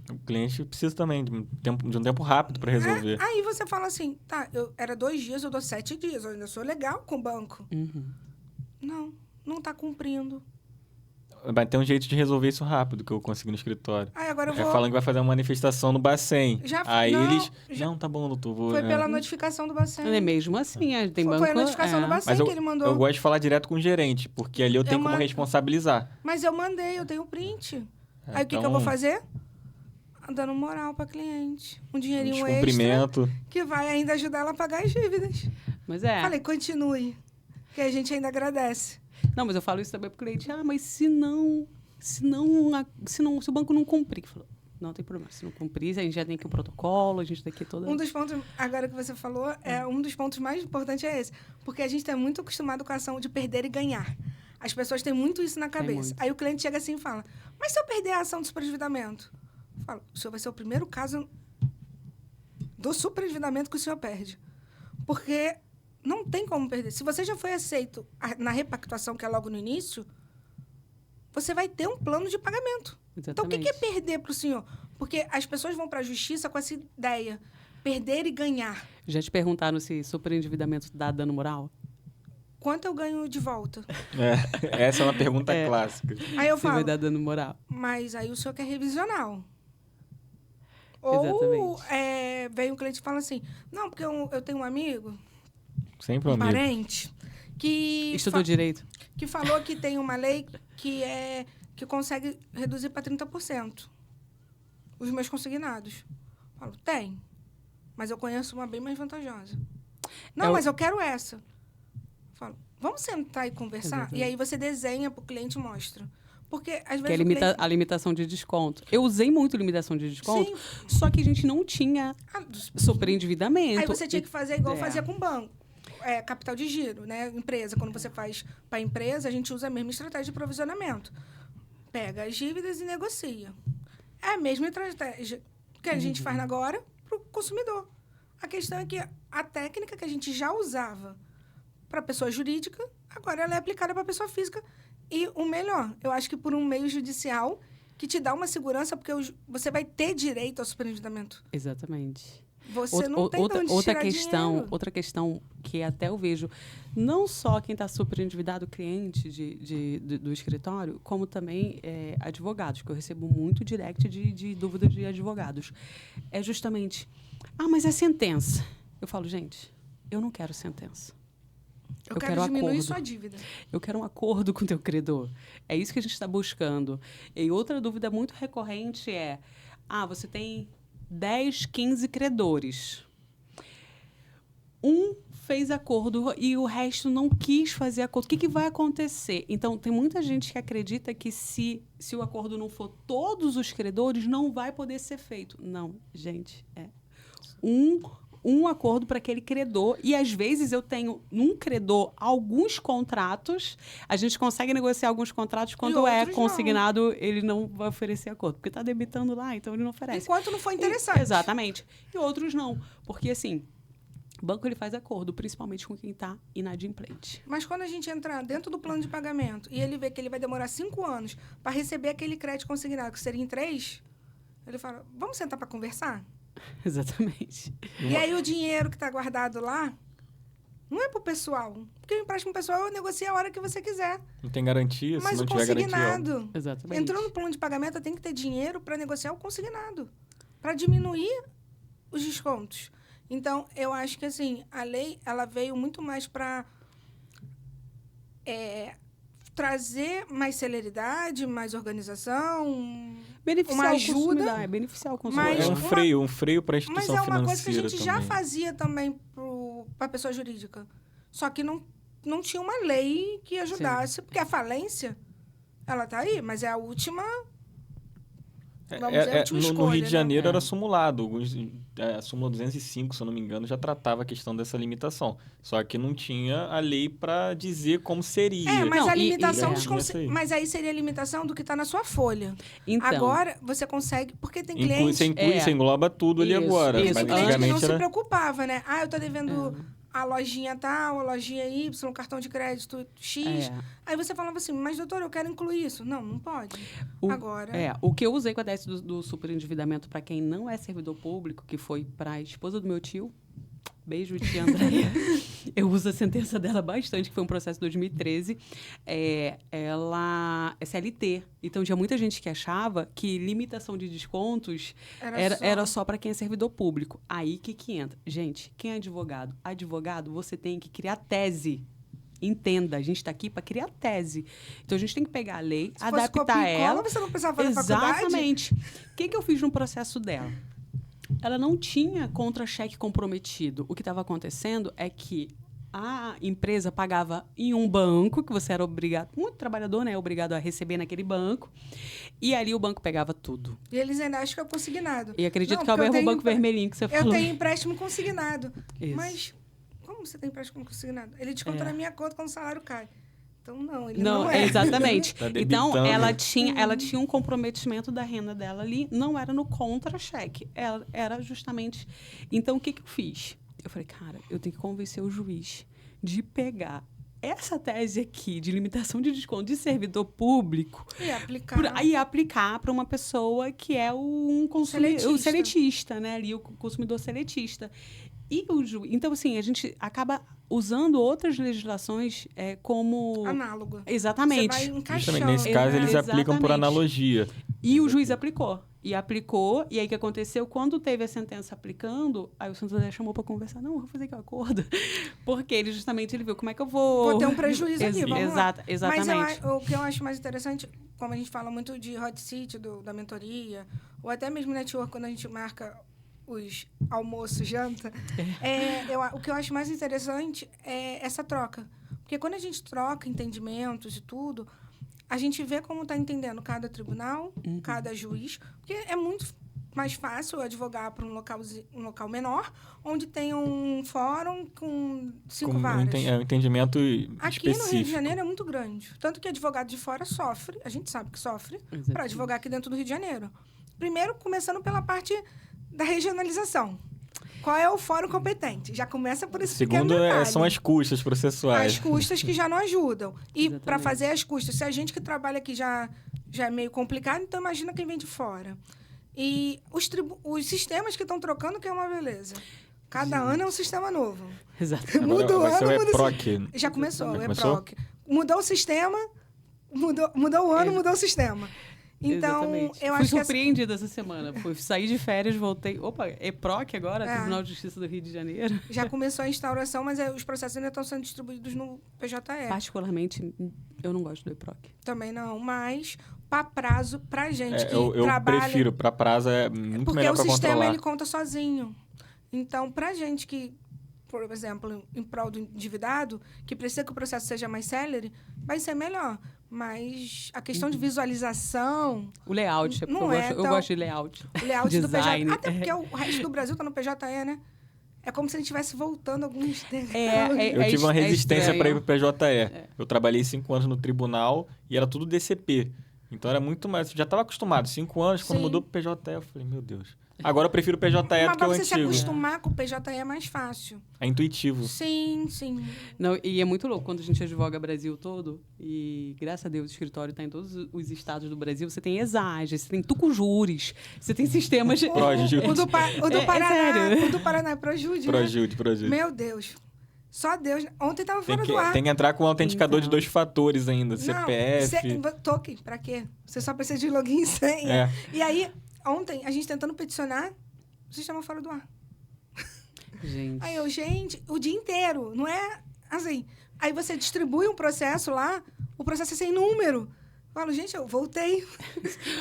O cliente precisa também de um tempo rápido para resolver. Aí você fala assim, tá, era 2 dias, eu dou 7 dias, eu ainda sou legal com o banco. Não tá cumprindo. Vai ter um jeito de resolver isso rápido que eu consegui no escritório. Aí agora eu vou... falando que vai fazer uma manifestação no Bacen. Não, tá bom, doutor. Foi pela notificação do Bacen. É mesmo assim, tem banco... Foi a notificação do Bacen que ele mandou. Eu gosto de falar direto com o gerente, porque ali eu tenho como responsabilizar. Mas eu mandei, eu tenho print. Aí o que eu vou fazer? Dando moral para cliente. Um dinheirinho extra que vai ainda ajudar ela a pagar as dívidas. Mas Falei, continue, que a gente ainda agradece. Não, mas eu falo isso também pro cliente. Mas se o banco não cumprir. Falou, não tem problema. Se não cumprir, a gente já tem aqui o protocolo, a gente tem aqui toda... Um dos pontos, agora que você falou, um dos pontos mais importantes é esse. Porque a gente está muito acostumado com a ação de perder e ganhar. As pessoas têm muito isso na cabeça. Aí o cliente chega assim e fala, mas se eu perder a ação do superendividamento? Eu falo, o senhor vai ser o primeiro caso do superendividamento que o senhor perde. Porque... não tem como perder. Se você já foi aceito na repactuação, que é logo no início, você vai ter um plano de pagamento. Exatamente. Então, o que é perder para o senhor? Porque as pessoas vão para a justiça com essa ideia. Perder e ganhar. Já te perguntaram se superendividamento dá dano moral? Quanto eu ganho de volta? Essa é uma pergunta clássica. Aí eu falo, vai dar dano moral. Mas aí o senhor quer revisional. Exatamente. Ou vem um cliente e fala assim, não, porque eu tenho um amigo... Sempre um parente que estudou direito, que falou que tem uma lei que consegue reduzir para 30% os meus consignados. Eu falo, tem, mas eu conheço uma bem mais vantajosa. Não, mas eu quero essa. Eu falo, vamos sentar e conversar? Exatamente. E aí você desenha para o cliente e mostra. Porque, às vezes, que é a limitação de desconto. Eu usei muito limitação de desconto, sim, só que a gente não tinha superendividamento. Aí você tinha que fazer igual fazia com o banco. Capital de giro, né? Empresa, quando você faz para a empresa, a gente usa a mesma estratégia de provisionamento. Pega as dívidas e negocia. É a mesma estratégia que a gente faz agora para o consumidor. A questão é que a técnica que a gente já usava para a pessoa jurídica, agora ela é aplicada para a pessoa física. E o melhor, eu acho que por um meio judicial que te dá uma segurança, porque você vai ter direito ao superendividamento. Exatamente. Você não tem de onde tirar dinheiro. Outra questão que até eu vejo, não só quem está superendividado, cliente do escritório, como também advogados, que eu recebo muito direct de dúvidas de advogados. É justamente, mas é sentença. Eu falo, gente, eu não quero sentença. Eu quero diminuir sua dívida. Eu quero um acordo com o teu credor. É isso que a gente está buscando. E outra dúvida muito recorrente é, você tem 10, 15 credores. Um fez acordo e o resto não quis fazer acordo. O que vai acontecer? Então, tem muita gente que acredita que se o acordo não for todos os credores, não vai poder ser feito. Não, gente, um acordo para aquele credor. E, às vezes, eu tenho num credor alguns contratos. A gente consegue negociar alguns contratos. Quando é consignado, não. Ele não vai oferecer acordo. Porque está debitando lá, então ele não oferece. Enquanto não for interessante. Exatamente. E outros não. Porque, assim, o banco ele faz acordo, principalmente com quem está inadimplente. Mas quando a gente entrar dentro do plano de pagamento e ele vê que ele vai demorar 5 anos para receber aquele crédito consignado, que seria em 3, ele fala, vamos sentar para conversar? Exatamente. E aí o dinheiro que está guardado lá não é para o pessoal. Porque o empréstimo pessoal eu negocio a hora que você quiser. Não tem garantia, se não tiver garantia. Mas o consignado, exatamente. Entrou no plano de pagamento, tem que ter dinheiro para negociar o consignado. Para diminuir os descontos. Então, eu acho que assim, a lei ela veio muito mais para trazer mais celeridade, mais organização, beneficiar uma ajuda. Beneficiar o consumidor. É um freio para a instituição financeira. Mas é uma coisa que a gente também. já fazia também para a pessoa jurídica. Só que não tinha uma lei que ajudasse, porque a falência, ela está aí, mas é a última... No Rio de Janeiro era simulado. A súmula 205, se eu não me engano, já tratava a questão dessa limitação. Só que não tinha a lei para dizer como seria. Mas a limitação mas aí seria a limitação do que está na sua folha. Então, agora, você consegue... Porque tem cliente... Você engloba tudo ali agora. Isso. Mas o cliente não se preocupava, né? Eu estou devendo a lojinha tal, a lojinha Y, cartão de crédito X. Aí você falava assim, mas doutor, eu quero incluir isso. Não pode. Agora... O que eu usei com a tese do superendividamento para quem não é servidor público, que foi para a esposa do meu tio, beijo, tia Andréia. Eu uso a sentença dela bastante, que foi um processo de 2013. Ela é CLT. Então, tinha muita gente que achava que limitação de descontos era só para quem é servidor público. Aí, que entra? Gente, quem é advogado? Advogado, você tem que criar tese. Entenda, a gente está aqui para criar tese. Então, a gente tem que pegar a lei, adaptar ela. Você não precisava fazer faculdade? Exatamente. O que eu fiz no processo dela? Ela não tinha contra-cheque comprometido. O que estava acontecendo é que a empresa pagava em um banco, que você era obrigado, muito trabalhador, né? Obrigado a receber naquele banco. E ali o banco pegava tudo. E eles ainda acham que é consignado. E acredito que é o mesmo banco vermelhinho que você falou. Eu tenho empréstimo consignado. Isso. Mas como você tem empréstimo consignado? Ele desconta na minha conta quando o salário cai. Então, ele não é. Exatamente. Tá então, ela tinha um comprometimento da renda dela ali, não era no contra-cheque, era justamente... Então, o que eu fiz? Eu falei, cara, eu tenho que convencer o juiz de pegar essa tese aqui de limitação de desconto de servidor público e aplicar para uma pessoa que é um seletista, né? Ali, o consumidor seletista. Então, assim, a gente acaba usando outras legislações como... Análogo. Exatamente. Você vai encaixando. Justamente nesse caso, eles aplicam por analogia. E o juiz aplicou. E aí o que aconteceu? Quando teve a sentença aplicando, aí o Santander chamou para conversar. Não, vou fazer aqui um acordo. Porque ele viu como é que eu vou... Vou ter um prejuízo aqui, vamos lá. Exatamente. Mas o que eu acho mais interessante, como a gente fala muito de hot seat, da mentoria, ou até mesmo network, quando a gente marca os almoço, janta, o que eu acho mais interessante é essa troca. Porque quando a gente troca entendimentos e tudo, a gente vê como está entendendo cada tribunal, cada juiz, porque é muito mais fácil advogar para um local menor, onde tem um fórum com 5 varas. Um entendimento Aqui específico. no Rio de Janeiro é muito grande. Tanto que advogado de fora sofre, a gente sabe que sofre, para advogar aqui dentro do Rio de Janeiro. Primeiro, começando pela parte da regionalização. Qual é o fórum competente? Já começa por esse pequeno detalhe. Segundo, são as custas processuais. As custas que já não ajudam. E para fazer as custas, se a gente que trabalha aqui já é meio complicado, então imagina quem vem de fora. E os sistemas que estão trocando, que é uma beleza. Cada ano é um sistema novo. Exatamente. Muda o ano, muda o EPROC. Já começou, o EPROC. Mudou o sistema, mudou o ano, mudou o sistema. Então, eu acho que... Fui surpreendida essa semana. Fui sair de férias, voltei... Opa, EPROC agora? Tribunal de Justiça do Rio de Janeiro. Já começou a instauração, mas os processos ainda estão sendo distribuídos no PJE. Particularmente, eu não gosto do EPROC. Também não, mas para prazo, para gente que eu trabalha... Eu prefiro, para prazo é muito melhor para controlar. Porque o sistema, ele conta sozinho. Então, para gente que, por exemplo, em prol do endividado, que precisa que o processo seja mais célere, vai ser melhor. Mas a questão de visualização... O layout, eu gosto de layout. O layout Design. do PJE. Até porque o resto do Brasil está no PJE, né? É como se a gente estivesse voltando alguns tempos. Eu tive uma resistência para ir para o PJE. Eu trabalhei 5 anos no tribunal e era tudo DCP. Então era muito mais... Eu já estava acostumado. 5 anos, quando mudou para o PJE, eu falei, meu Deus. Agora eu prefiro o PJE do que o antigo. Mas para você se acostumar com o PJE é mais fácil. É intuitivo. Sim, sim. Não, e é muito louco quando a gente advoga o Brasil todo, e graças a Deus o escritório está em todos os estados do Brasil, você tem ESAGES, você tem Tucujures, você tem sistemas... O do Paraná, o do Paraná é Projude, Projude. Meu Deus. Só Deus. Ontem estava fora do ar. Tem que entrar com um autenticador de 2 fatores ainda, CPF... Token, para quê? Você só precisa de login e senha. E aí... Ontem, a gente tentando peticionar, o sistema fora do ar. Gente. Aí o dia inteiro, não é assim. Aí você distribui um processo lá, o processo é sem número. Eu falo, gente, eu voltei.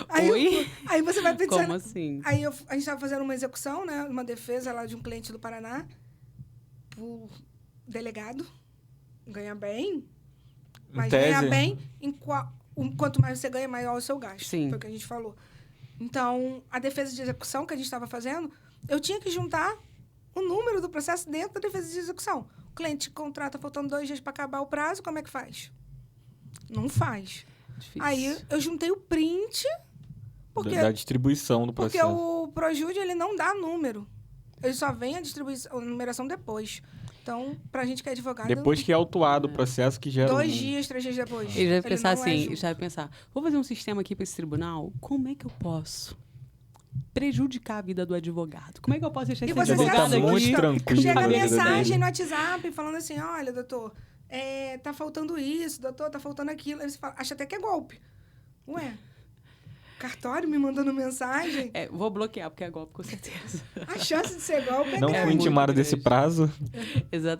Aí você vai peticionar. Como assim? Aí a gente estava fazendo uma execução, né? Uma defesa lá de um cliente do Paraná, por delegado. Ganha bem, mas ganha bem. Quanto mais você ganha, maior é o seu gasto. Sim. Foi o que a gente falou. Então, a defesa de execução que a gente estava fazendo, eu tinha que juntar o número do processo dentro da defesa de execução. O cliente contrata faltando 2 dias para acabar o prazo, como é que faz? Não faz. Difícil. Aí, eu juntei o print... da distribuição do processo. Porque o Projude, ele não dá número. Ele só vem a numeração depois. Então, pra gente que é advogado... Depois que é autuado o processo que gera... 2 dias, 3 dias depois. Ele vai pensar assim, já vai pensar, vou fazer um sistema aqui para esse tribunal, como é que eu posso prejudicar a vida do advogado? Como é que eu posso deixar esse advogado aqui? Muito tranquilo. Chega mensagem no WhatsApp falando assim, olha, doutor, tá faltando isso, doutor, tá faltando aquilo. Eles falam, acha até que é golpe. Ué, cartório me mandando mensagem? Vou bloquear, porque é golpe, com certeza. A chance de ser golpe é Não fui intimado desse prazo.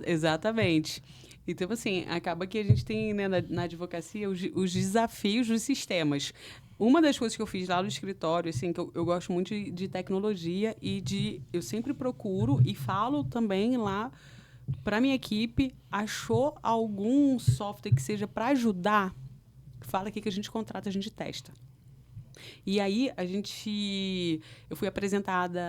Exatamente. Então, assim, acaba que a gente tem, né, na advocacia os desafios dos sistemas. Uma das coisas que eu fiz lá no escritório, assim, que eu gosto muito de tecnologia eu sempre procuro e falo também lá para minha equipe, achou algum software que seja para ajudar, fala aqui que a gente contrata, a gente testa. E aí, eu fui apresentada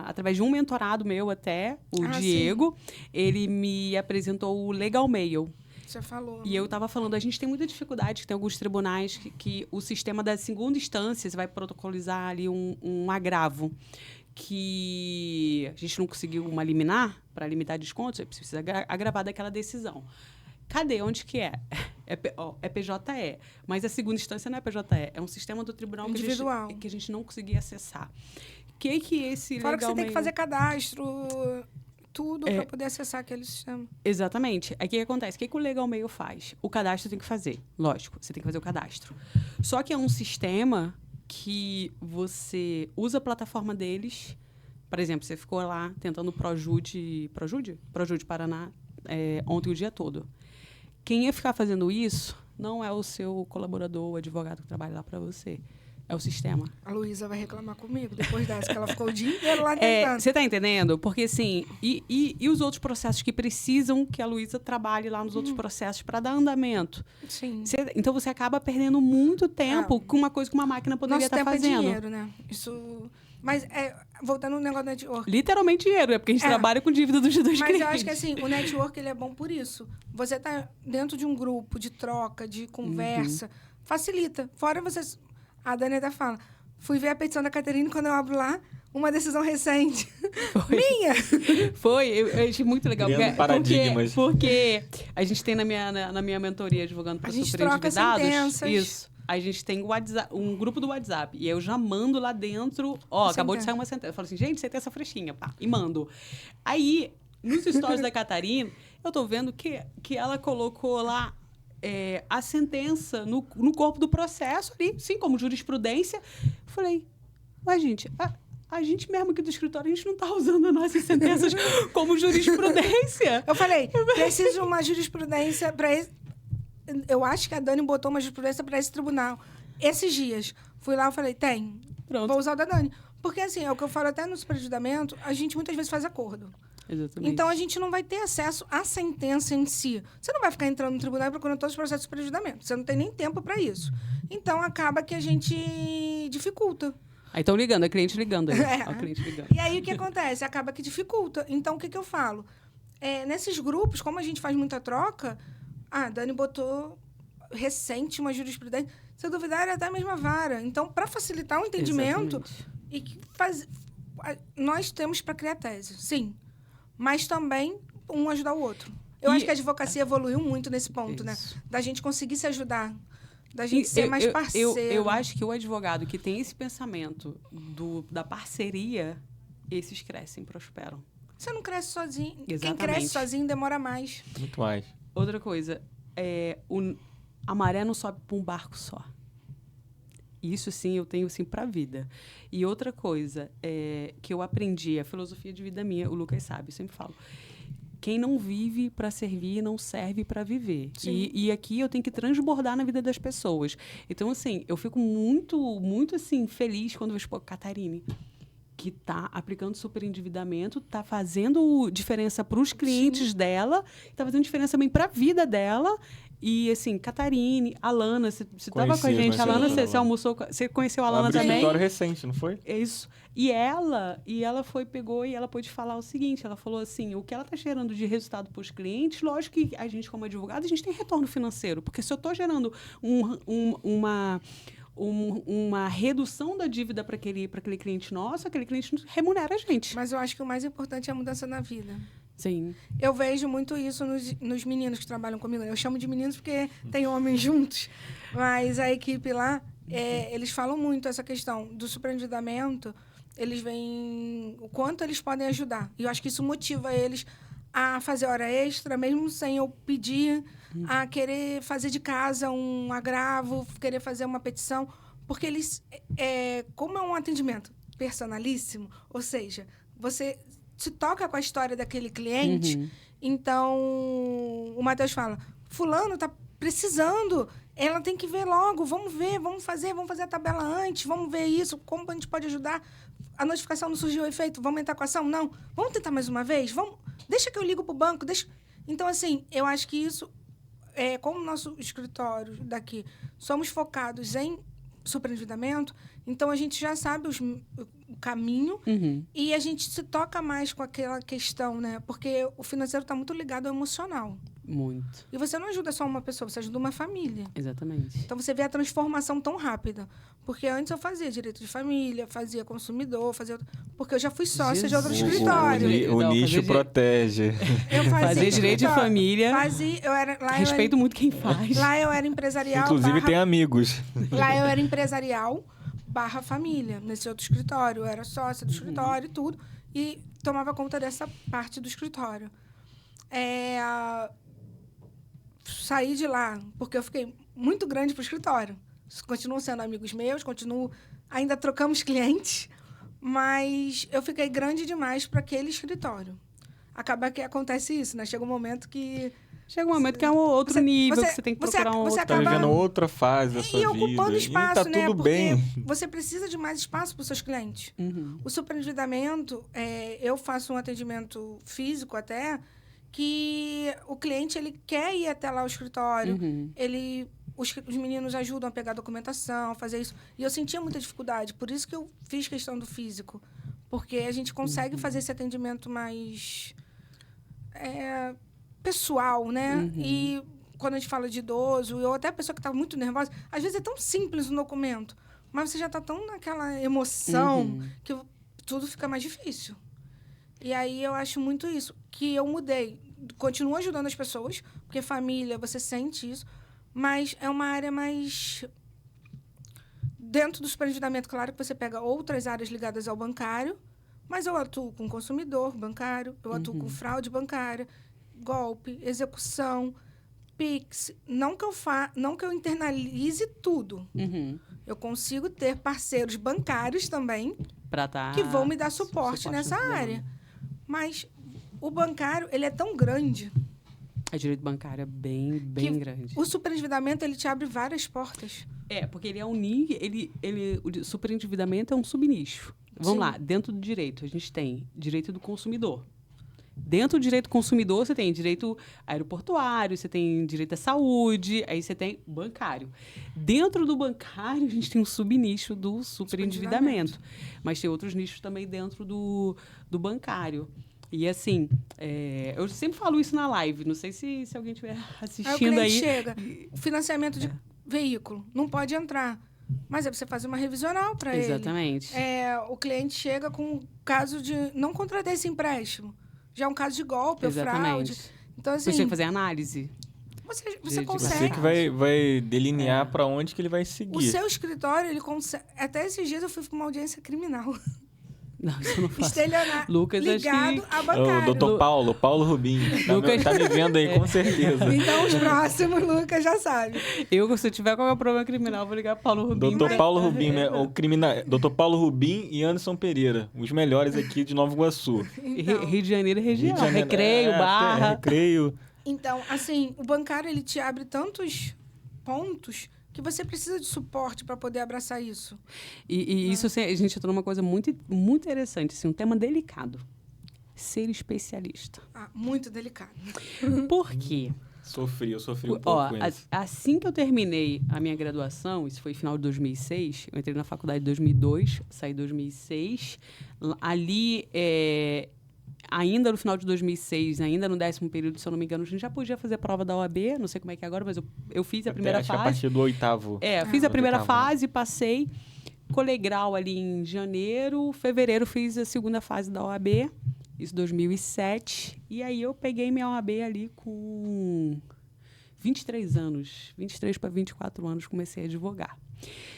através de um mentorado meu até, o Diego. Sim. Ele me apresentou o Legal Mail. Você falou. E eu estava falando, a gente tem muita dificuldade, que tem alguns tribunais que o sistema da segunda instância, você vai protocolizar ali um agravo, que a gente não conseguiu uma liminar para limitar descontos, você precisa agravar daquela decisão. Cadê? Onde que é? É PJE. Mas a segunda instância não é PJE. É um sistema do tribunal individual que a gente não conseguia acessar. Que esse Fora que você tem que fazer cadastro, tudo para poder acessar aquele sistema. Exatamente. Aí o que acontece? O que o Legal Mail faz? O cadastro tem que fazer. Lógico, você tem que fazer o cadastro. Só que é um sistema que você usa a plataforma deles. Por exemplo, você ficou lá tentando Projude Paraná ontem o dia todo. Quem ia ficar fazendo isso não é o seu colaborador, o advogado que trabalha lá para você. É o sistema. A Luísa vai reclamar comigo depois dessa, que ela ficou o dia inteiro lá tentando. Você está entendendo? Porque, assim, e os outros processos que precisam que a Luísa trabalhe lá nos outros processos para dar andamento? Sim. Então, você acaba perdendo muito tempo com uma coisa que uma máquina poderia estar fazendo. Nosso tempo é dinheiro, né? Isso... Mas, voltando no negócio do network... Literalmente dinheiro, porque a gente trabalha com dívida dos clientes. Mas eu acho que, assim, o network ele é bom por isso. Você tá dentro de um grupo de troca, de conversa, facilita. Fora vocês... A Dani até fala, fui ver a petição da Caterine quando eu abro lá, uma decisão recente. Foi. Minha! Foi, eu achei muito legal. Paradigmas. Porque a gente tem na minha mentoria advogando para superendividados. Sentenças. Isso. A gente tem um grupo do WhatsApp. E eu já mando lá dentro. Acabou de sair uma sentença. Eu falo assim, gente, você tem essa frechinha, pá. E mando. Aí, nos stories da Catarina, eu tô vendo que ela colocou lá a sentença no corpo do processo ali, sim, como jurisprudência. Falei, mas, gente, a gente mesmo aqui do escritório, a gente não tá usando as nossas sentenças como jurisprudência. Eu falei, preciso de uma jurisprudência para esse... Eu acho que a Dani botou uma jurisprudência para esse tribunal. Esses dias. Fui lá e falei, tem. Pronto. Vou usar o da Dani. Porque, assim, é o que eu falo até no superajudamento, a gente muitas vezes faz acordo. Exatamente. Então, a gente não vai ter acesso à sentença em si. Você não vai ficar entrando no tribunal e procurando todos os processos de superajudamento. Você não tem nem tempo para isso. Então, acaba que a gente dificulta. Aí estão ligando, é cliente ligando. Aí. O cliente ligando. E aí, o que acontece? Acaba que dificulta. Então, o que eu falo? Nesses grupos, como a gente faz muita troca, a Dani botou recente uma jurisprudência. Se eu duvidar, era até a mesma vara. Então, para facilitar o entendimento, nós temos para criar tese, sim. Mas também um ajudar o outro. Eu acho que a advocacia evoluiu muito nesse ponto, né? Da gente conseguir se ajudar, da gente ser mais parceiro. Eu acho que o advogado que tem esse pensamento da parceria, esses crescem, prosperam. Você não cresce sozinho. Exatamente. Quem cresce sozinho demora mais. Muito mais. Outra coisa, a maré não sobe para um barco só. Isso, sim, eu tenho, sim, para a vida. E outra coisa que eu aprendi, a filosofia de vida minha, o Lucas sabe, eu sempre falo, quem não vive para servir, não serve para viver. E aqui eu tenho que transbordar na vida das pessoas. Então, assim, eu fico muito, muito, assim, feliz quando eu vejo, Catarine, que está aplicando superendividamento, está fazendo diferença para os clientes dela, está fazendo diferença também para a vida dela. E, assim, Catarine, Alana, você estava com a gente. Alana, você almoçou, você conheceu a Alana também? Escritório recente, não foi? É isso. E ela pegou e ela pôde falar o seguinte, ela falou assim, o que ela está gerando de resultado para os clientes, lógico que a gente, como advogado, a gente tem retorno financeiro, porque se eu estou gerando uma redução da dívida para aquele cliente nosso, aquele cliente remunera a gente. Mas eu acho que o mais importante é a mudança na vida. Sim. Eu vejo muito isso nos meninos que trabalham comigo. Eu chamo de meninos porque tem homens juntos. Mas a equipe lá, eles falam muito essa questão do superendividamento. Eles veem o quanto eles podem ajudar. E eu acho que isso motiva eles a fazer hora extra, mesmo sem eu pedir, a querer fazer de casa um agravo, querer fazer uma petição. Porque eles, como é um atendimento personalíssimo, ou seja, você se toca com a história daquele cliente, então o Matheus fala, fulano está precisando, ela tem que ver logo, vamos ver, vamos fazer a tabela antes, vamos ver isso, como a gente pode ajudar. A notificação não surgiu o efeito, vamos entrar com a ação? Não. Vamos tentar mais uma vez? Deixa que eu ligo para o banco. Então, assim, eu acho que isso, como o nosso escritório daqui, somos focados em superendividamento, então a gente já sabe o caminho e a gente se toca mais com aquela questão, né? Porque o financeiro está muito ligado ao emocional. Muito. E você não ajuda só uma pessoa, você ajuda uma família. Exatamente. Então, você vê a transformação tão rápida. Porque antes eu fazia direito de família, fazia consumidor, porque eu já fui sócia de outro escritório. O nicho protege. Eu fazia direito de família. Respeito muito quem faz. Lá eu era empresarial. Inclusive, tem amigos. Lá eu era empresarial / família, nesse outro escritório. Eu era sócia do escritório e tudo. E tomava conta dessa parte do escritório. Saí de lá, porque eu fiquei muito grande para o escritório. Continuam sendo amigos meus, ainda trocamos clientes, mas eu fiquei grande demais para aquele escritório. Acaba que acontece isso, né? Chega um momento que é um outro nível, que você tem que procurar outro. Você está vivendo outra fase da sua vida. E ocupando espaço, e tá tudo bem. Você precisa de mais espaço para os seus clientes. O superendividamento, eu faço um atendimento físico até, que o cliente ele quer ir até lá ao escritório, os meninos ajudam a pegar a documentação, a fazer isso. E eu sentia muita dificuldade, por isso que eu fiz questão do físico. Porque a gente consegue fazer esse atendimento mais pessoal, né? E quando a gente fala de idoso, ou até a pessoa que está muito nervosa, às vezes é tão simples o documento, mas você já está tão naquela emoção que tudo fica mais difícil. E aí eu acho muito isso, que eu mudei. Continuo ajudando as pessoas, porque família, você sente isso, mas é uma área mais... Dentro do superendividamento, claro que você pega outras áreas ligadas ao bancário, mas eu atuo com consumidor bancário, eu atuo com fraude bancária, golpe, execução, Pix. Não que eu internalize tudo. Eu consigo ter parceiros bancários também que vão me dar suporte nessa área. Mas o bancário, ele é tão grande. A direito bancário é bem grande. O superendividamento, ele te abre várias portas. Porque ele é um nível... O superendividamento é um subnicho. Vamos lá, dentro do direito, a gente tem direito do consumidor. Dentro do direito do consumidor, você tem direito aeroportuário, você tem direito à saúde, aí você tem bancário. Dentro do bancário, a gente tem um subnicho do superendividamento. Mas tem outros nichos também dentro do bancário. E, assim, eu sempre falo isso na live, não sei se alguém estiver assistindo aí. Chega, o financiamento de veículo não pode entrar. Mas é para você fazer uma revisional para ele. Exatamente. O cliente chega com um caso de não contratar esse empréstimo. Já é um caso de golpe ou fraude. Então, assim, você tem que fazer análise. Você consegue. Você que vai delinear para onde que ele vai seguir. O seu escritório, ele consegue... Até esses dias eu fui para uma audiência criminal. Não, isso eu não faço. Estelionato. Lucas, ligado a bancário. O doutor Paulo Rubim. Tá me vendo aí, com certeza. Então, os próximos, Lucas já sabe. Se tiver qualquer problema criminal, vou ligar para Paulo Rubim. Doutor Paulo Rubim, né? Doutor Paulo Rubim e Anderson Pereira. Os melhores aqui de Nova Iguaçu. Então, Rio de Janeiro e região. Recreio, Barra. Recreio. Então, assim, o bancário, ele te abre tantos pontos que você precisa de suporte para poder abraçar isso. E isso, assim, a gente entrou numa coisa muito, muito interessante, assim, um tema delicado. Ser especialista. Muito delicado. Por quê? Eu sofri um pouco com isso. Assim que eu terminei a minha graduação, isso foi final de 2006, eu entrei na faculdade em 2002, saí em 2006. Ali, ainda no final de 2006, ainda no 10º período, se eu não me engano, a gente já podia fazer prova da OAB, não sei como é que é agora, mas eu fiz a primeira acho fase. Que a partir do 8º. Fiz a primeira 8º, fase, passei, colei grau ali em janeiro, fevereiro fiz a segunda fase da OAB, isso 2007, e aí eu peguei minha OAB ali com 23 anos, 23 para 24 anos, comecei a advogar.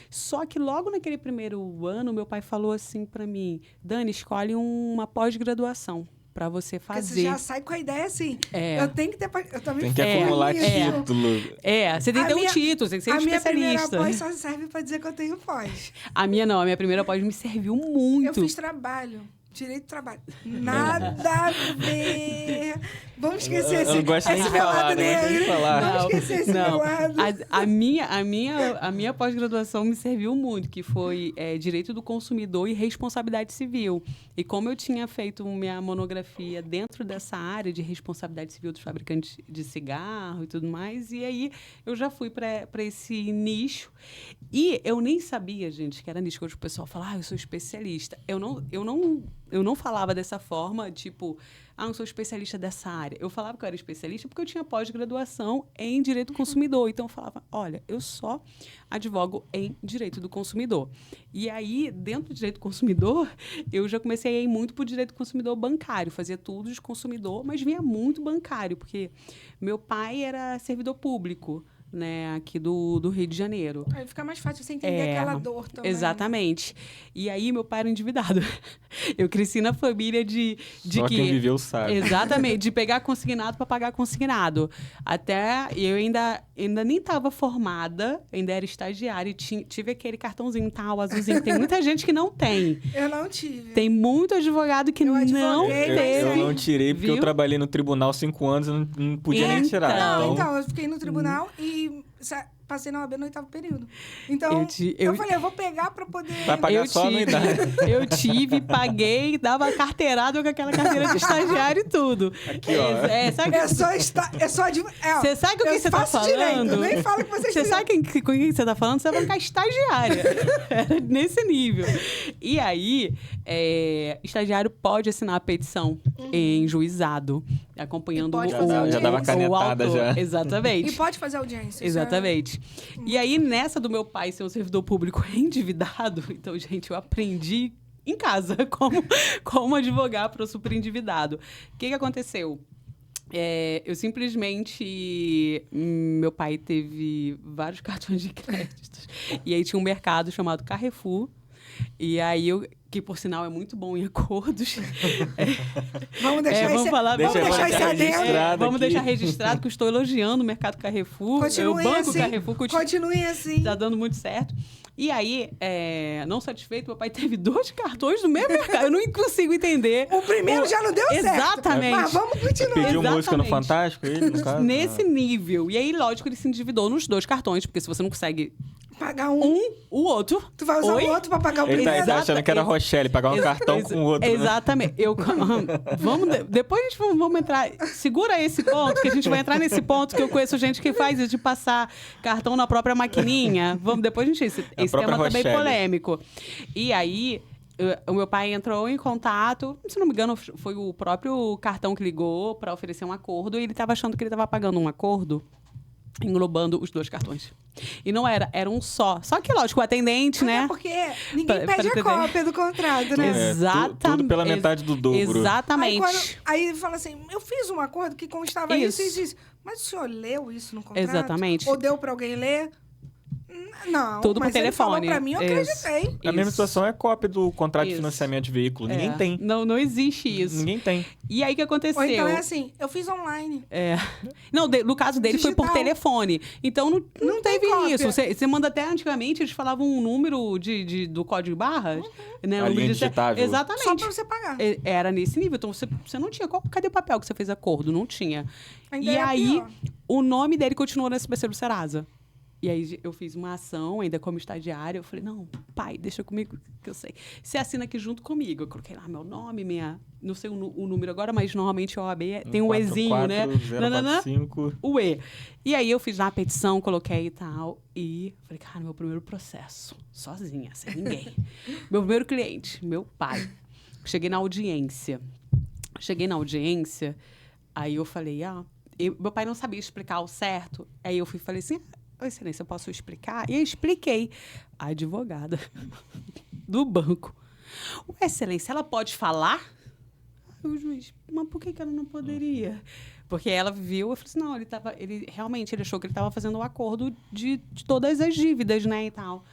Só que logo naquele primeiro ano, meu pai falou assim para mim, Dani, escolhe uma pós-graduação para você fazer. Porque você já sai com a ideia assim, eu tenho que ter... Eu também tem que acumular título. Você tem que ter um título, tem que ser um especialista. A minha primeira pós só serve para dizer que eu tenho pós. A minha primeira pós me serviu muito. Eu fiz trabalho. Direito do trabalho. Nada a ver. Vamos esquecer esse meu lado negro. Vamos esquecer esse meu lado. A minha pós-graduação me serviu muito, que foi Direito do Consumidor e Responsabilidade Civil. E como eu tinha feito minha monografia dentro dessa área de responsabilidade civil dos fabricantes de cigarro e tudo mais, e aí eu já fui para esse nicho. E eu nem sabia, gente, que era nicho, que o pessoal fala, eu sou especialista. Eu não falava dessa forma, tipo, eu sou especialista dessa área. Eu falava que eu era especialista porque eu tinha pós-graduação em Direito do Consumidor. Então, eu falava, olha, eu só advogo em Direito do Consumidor. E aí, dentro do Direito do Consumidor, eu já comecei a ir muito para o Direito do Consumidor bancário. Fazia tudo de consumidor, mas vinha muito bancário, porque meu pai era servidor público, né, aqui do Rio de Janeiro. Aí fica mais fácil você entender aquela dor também. Exatamente. E aí, meu pai era endividado. Eu cresci na família de Só que... quem viveu sabe. Exatamente, de pegar consignado para pagar consignado. Até eu ainda nem estava formada, ainda era estagiária, e tive aquele cartãozinho tal, azulzinho. Tem muita gente que não tem. Eu não tive. Tem muito advogado que não teve. Eu não tirei porque eu trabalhei no tribunal 5 anos e não podia nem tirar. Então, eu fiquei no tribunal e passei na OAB no 8º período. Então, eu falei, eu vou pegar para poder... Vai pagar só a anuidade. Eu tive, paguei, dava carteirada com aquela carteira de estagiário e tudo. Aqui, ó. Você sabe com quem você tá falando? Direito, eu nem falo que você sabe com quem você tá falando? Você vai ficar estagiária. Era nesse nível. E aí, estagiário pode assinar a petição em juizado, acompanhando já dava canetada já. Exatamente. E pode fazer audiência. Exatamente. E aí, nessa do meu pai ser um servidor público endividado, então, gente, eu aprendi em casa como advogar para o superendividado. O que aconteceu? Eu simplesmente... Meu pai teve vários cartões de crédito. E aí tinha um mercado chamado Carrefour. E aí que por sinal é muito bom em acordos. Vamos deixar vamos deixar registrado que eu estou elogiando o mercado Carrefour. Continue o banco assim. Carrefour Continue assim. Está dando muito certo. E aí, não satisfeito, meu pai teve 2 cartões no mesmo mercado. Eu não consigo entender. O primeiro já não deu certo. Exatamente. Mas vamos continuar. Pediu música no Fantástico, ele, no caso? Nesse nível. E aí, lógico, ele se endividou nos 2 cartões, porque se você não consegue pagar o outro... Tu vai usar o outro para pagar o primeiro. Ele tá achando que era Rochelle, pagar um cartão com o outro. Exatamente. Depois a gente vamos entrar... Segura esse ponto, que a gente vai entrar nesse ponto, que eu conheço gente que faz isso, de passar cartão na própria maquininha. Depois a gente... Esse tema também é polêmico. E aí... O meu pai entrou em contato, se não me engano, foi o próprio cartão que ligou para oferecer um acordo, e ele estava achando que ele estava pagando um acordo englobando os 2 cartões. E não era um só. Só que, lógico, o atendente, né? Porque ninguém pede a cópia do contrato, né? Exatamente. Tudo pela metade do dobro. Exatamente. Aí fala assim, eu fiz um acordo que constava isso e disse, mas o senhor leu isso no contrato? Exatamente. Ou deu para alguém ler? Não, tudo por telefone. Ele falou pra mim, eu acreditei. A mesma situação é cópia do contrato de financiamento de veículo. Ninguém tem. Não existe isso. Ninguém tem. E aí, o que aconteceu? Ou então é assim, eu fiz online. Não, no caso dele foi por telefone. Então, não teve isso. Você manda até antigamente, eles falavam um número do código de barras. Né? A linha digitável. Exatamente. Só pra você pagar. Era nesse nível. Então, você não tinha... Cadê o papel que você fez acordo? Não tinha. Ainda e aí, pior. O nome dele continuou no SPC do Serasa. E aí eu fiz uma ação, ainda como estagiária. Eu falei, não, pai, deixa comigo, que eu sei. Você assina aqui junto comigo. Eu coloquei lá meu nome, não sei o número agora, mas normalmente a OAB tem um Ezinho, né? 045. O E. E aí eu fiz lá a petição, coloquei e tal. E falei, cara, meu primeiro processo, sozinha, sem ninguém. Meu primeiro cliente, meu pai. Cheguei na audiência. Cheguei na audiência, aí eu falei, meu pai não sabia explicar ao certo. Aí eu falei assim, excelência, eu posso explicar? E eu expliquei. A advogada do banco. Excelência, ela pode falar? Aí o juiz, mas por que ela não poderia? Porque ela viu, eu falei assim, não, ele realmente achou que ele estava fazendo o acordo de todas as dívidas, né, e tal.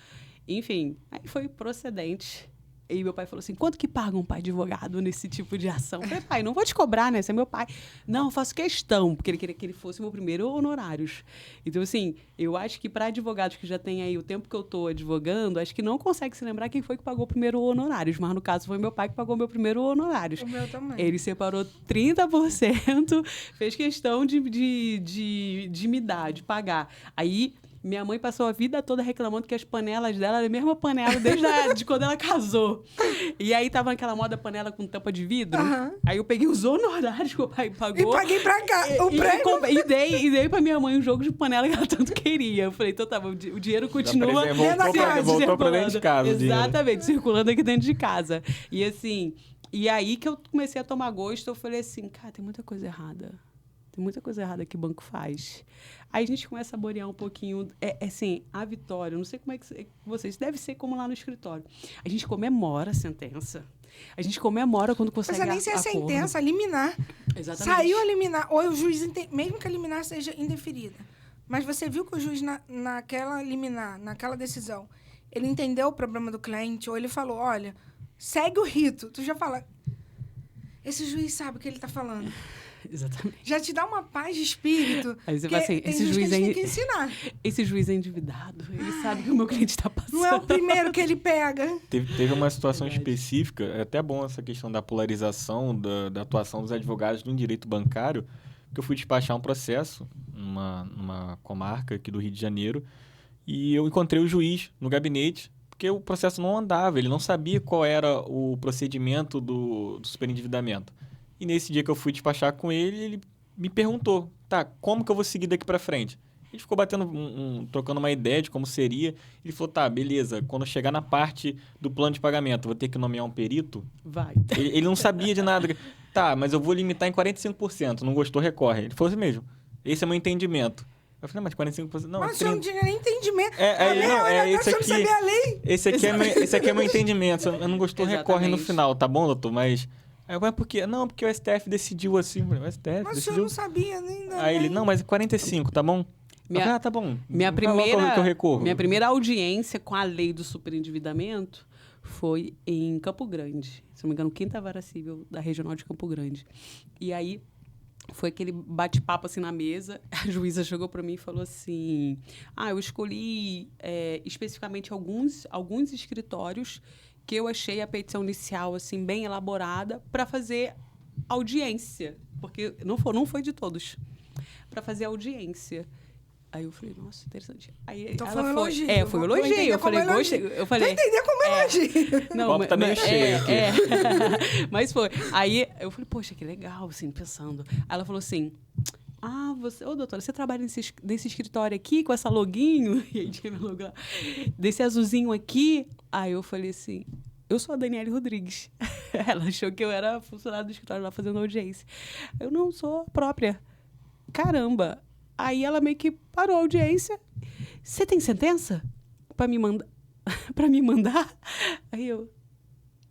Enfim, aí foi procedente. E meu pai falou assim, quanto que paga um pai advogado nesse tipo de ação? Eu falei, pai, não vou te cobrar, né? Você é meu pai. Não, eu faço questão, porque ele queria que ele fosse o meu primeiro honorários. Então, assim, eu acho que para advogados que já têm aí o tempo que eu estou advogando, acho que não consegue se lembrar quem foi que pagou o primeiro honorários. Mas, no caso, foi meu pai que pagou meu primeiro honorários. O meu também. Ele separou 30%, fez questão de me dar, de pagar. Aí... Minha mãe passou a vida toda reclamando que as panelas dela eram a mesma panela de quando ela casou. E aí tava naquela moda panela com tampa de vidro. Aí eu peguei os honorários que o pai pagou. E paguei pra cá o prêmio. E dei pra minha mãe um jogo de panela que ela tanto queria. Eu falei, então tá bom, o dinheiro continua... Voltou pra dentro de casa. Exatamente, circulando aqui dentro de casa. E assim, e aí que eu comecei a tomar gosto, eu falei assim, cara, tem muita coisa errada. Tem muita coisa errada que o banco faz. Aí a gente começa a saborear um pouquinho, assim, a vitória. Eu não sei como é que vocês... Deve ser como lá no escritório. A gente comemora a sentença. A gente comemora quando consegue acordo. Mas nem se é sentença, liminar. Exatamente. Saiu a liminar. Ou o juiz, mesmo que a liminar seja indeferida. Mas você viu que o juiz, naquela liminar, naquela decisão, ele entendeu o problema do cliente, ou ele falou, olha, segue o rito. Tu já fala, esse juiz sabe o que ele está falando. Exatamente. Já te dá uma paz de espírito. Aí você fala assim, esse juiz tem que ensinar. Esse juiz é endividado. Ele sabe que o meu cliente está passando. Não é o primeiro que ele pega. Teve uma situação específica, é até bom essa questão da polarização, da atuação dos advogados no direito bancário, que eu fui despachar um processo numa comarca aqui do Rio de Janeiro, e eu encontrei o juiz no gabinete, porque o processo não andava, ele não sabia qual era o procedimento do superendividamento. E nesse dia que eu fui despachar com ele me perguntou, tá, como que eu vou seguir daqui para frente? A gente ficou trocando uma ideia de como seria. Ele falou, tá, beleza, quando chegar na parte do plano de pagamento, vou ter que nomear um perito? Vai. Ele não sabia de nada. Tá, mas eu vou limitar em 45%, não gostou, recorre. Ele falou assim mesmo, esse é o meu entendimento. Eu falei, mas 45%... Não, mas 30... você não tinha nem entendimento. Esse aqui é meu entendimento. Eu não gostou, recorre no final, tá bom, doutor? Mas por quê? Não, porque o STF decidiu assim. O STF mas decidiu. O senhor não sabia ainda. Aí ele, não, mas 45, tá bom? Tá bom. Minha primeira audiência com a lei do superendividamento foi em Campo Grande. Se não me engano, 5ª Vara Civil da Regional de Campo Grande. E aí foi aquele bate-papo assim na mesa. A juíza chegou para mim e falou assim, eu escolhi especificamente alguns escritórios que eu achei a petição inicial assim bem elaborada para fazer audiência, porque não foi de todos, para fazer audiência. Aí eu falei, nossa, interessante. Aí então ela foi um elogio. Foi um elogio. Eu falei, gostei. Eu falei, entender como elogio. Não, o copo tá meio cheio aqui. Mas foi. Aí eu falei, poxa, que legal, assim, pensando. Aí ela falou assim, doutora, você trabalha nesse escritório aqui, com essa loguinho? E aí tinha meu logo lá. Desse azulzinho aqui? Aí eu falei assim, eu sou a Daniele Rodrigues. Ela achou que eu era funcionária do escritório lá fazendo audiência. Eu não sou a própria. Caramba. Aí ela meio que parou a audiência. Você tem sentença? Pra me mandar? Aí eu...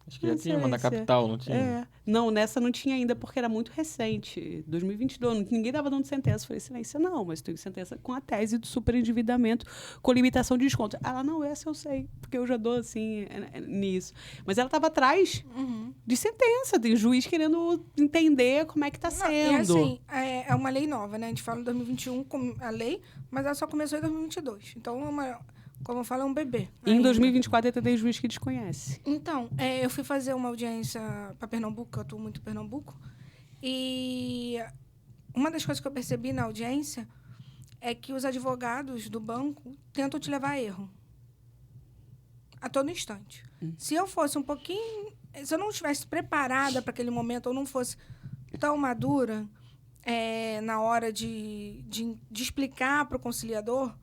Acho que já tinha uma na capital, não tinha? Não, nessa não tinha ainda, porque era muito recente. 2022, ninguém dava dando sentença. Eu falei, excelência, não, mas tenho sentença com a tese do superendividamento com limitação de desconto. Ela, não, essa eu sei, porque eu já dou, assim, nisso. Mas ela estava atrás de sentença, tem juiz querendo entender como é que está sendo. E assim, é uma lei nova, né? A gente fala em 2021 a lei, mas ela só começou em 2022. Então, como eu falo, é um bebê. E em 2024 tem juiz que desconhece. Então, eu fui fazer uma audiência para Pernambuco, eu atuo muito em Pernambuco, e uma das coisas que eu percebi na audiência é que os advogados do banco tentam te levar a erro. A todo instante. Se eu fosse um pouquinho... Se eu não estivesse preparada para aquele momento, ou não fosse tão madura na hora de explicar para o conciliador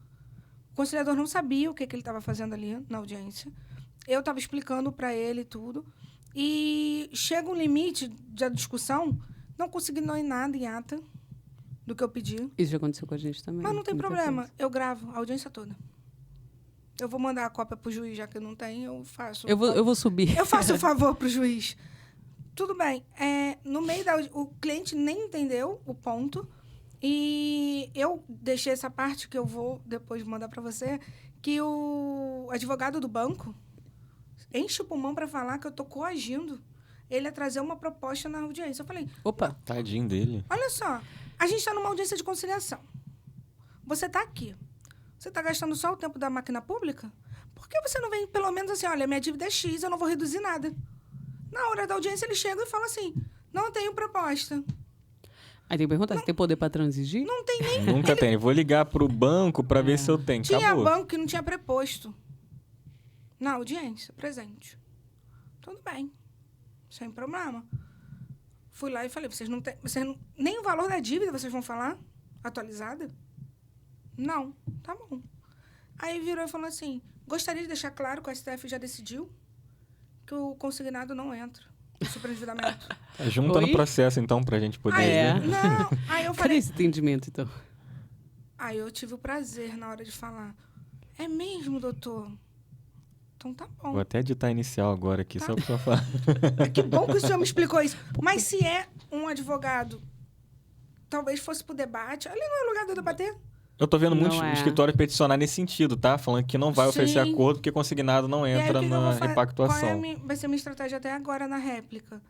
não sabia o que ele estava fazendo ali na audiência. Eu estava explicando para ele tudo. E chega um limite da discussão, não consegui não ir nada em ata do que eu pedi. Isso já aconteceu com a gente também. Mas não tem problema, eu gravo a audiência toda. Eu vou mandar a cópia pro juiz, já que não tem, eu faço. Eu vou subir. Eu faço o favor pro juiz. Tudo bem. No meio o cliente nem entendeu o ponto. E eu deixei essa parte que eu vou depois mandar para você, que o advogado do banco enche o pulmão para falar que eu tô coagindo ele a trazer uma proposta na audiência. Eu falei... Opa! Tadinho dele. Olha só, a gente está numa audiência de conciliação. Você está aqui. Você está gastando só o tempo da máquina pública? Por que você não vem, pelo menos assim, olha, minha dívida é X, eu não vou reduzir nada. Na hora da audiência, ele chega e fala assim, não tenho proposta. Aí tem que perguntar, você tem poder para transigir? Não tem nem... Nunca tem. Vou ligar pro banco para ver se eu tenho. Tinha Acabou. banco que não tinha preposto na audiência, presente. Tudo bem, sem problema. Fui lá e falei, vocês não, nem o valor da dívida vocês vão falar? Atualizada? Não, tá bom. Aí virou e falou assim, gostaria de deixar claro que o STF já decidiu que o consignado não entra no superendividamento. Junta no processo, então, pra gente poder... Não, aí eu falei... Cadê esse entendimento, então? Aí eu tive o prazer, na hora de falar, é mesmo, doutor? Então tá bom. Vou até editar inicial agora aqui, só pra falar. Que bom que o senhor me explicou isso. Mas se é um advogado, talvez fosse pro debate. Ali não é lugar de eu debater. Eu tô vendo muitos escritórios peticionar nesse sentido, tá? Falando que não vai oferecer acordo porque consignado não entra na repactuação. Vai ser a minha estratégia até agora na réplica.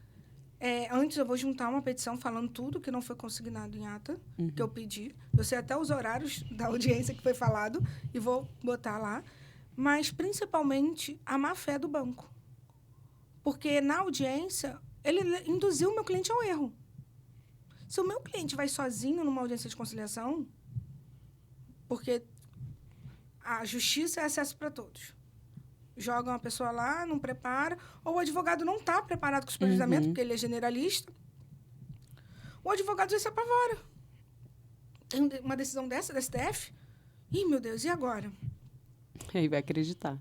Antes eu vou juntar uma petição falando tudo que não foi consignado em ata, que eu pedi. Eu sei até os horários da audiência que foi falado e vou botar lá. Mas, principalmente, a má-fé do banco. Porque, na audiência, ele induziu o meu cliente ao erro. Se o meu cliente vai sozinho numa audiência de conciliação, porque a justiça é acesso para todos. Joga uma pessoa lá, não prepara, ou o advogado não está preparado com o superendividamento, porque ele é generalista, o advogado já se apavora. Tem uma decisão dessa, da STF? Ih, meu Deus, e agora? Aí vai acreditar.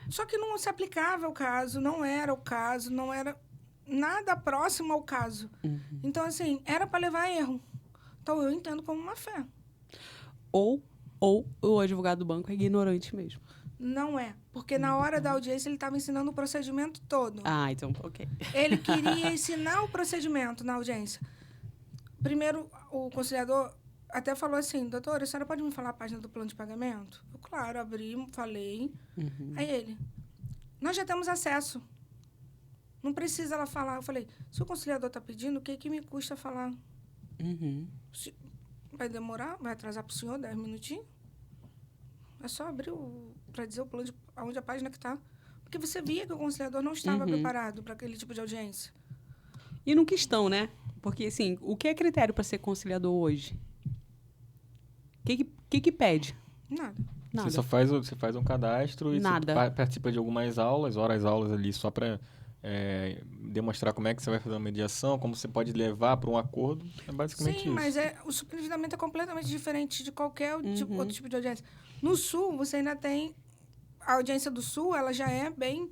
Só que não se aplicava ao caso, não era o caso, não era nada próximo ao caso. Então, assim, era para levar a erro. Então, eu entendo como uma fé. Ou o advogado do banco é ignorante mesmo. Não é. Porque na hora da audiência ele estava ensinando o procedimento todo. Ah, então, ok. Ele queria ensinar o procedimento na audiência. Primeiro, o conciliador até falou assim, doutora, a senhora pode me falar a página do plano de pagamento? Eu, claro, abri, falei. Aí ele, nós já temos acesso. Não precisa ela falar. Eu falei, se o conciliador está pedindo, o que me custa falar? Vai demorar? Vai atrasar para o senhor 10 minutinhos? É só abrir para dizer o plano de onde a página que está. Porque você via que o conciliador não estava preparado para aquele tipo de audiência. E nunca estão, né? Porque, assim, o que é critério para ser conciliador hoje? O que pede? Nada. Você faz um cadastro e você participa de algumas aulas, horas ali, só para demonstrar como é que você vai fazer uma mediação, como você pode levar para um acordo. É basicamente isso. Sim, mas o superendividamento é completamente diferente de qualquer outro tipo de audiência. No Sul, você ainda tem... A audiência do Sul, ela já é bem...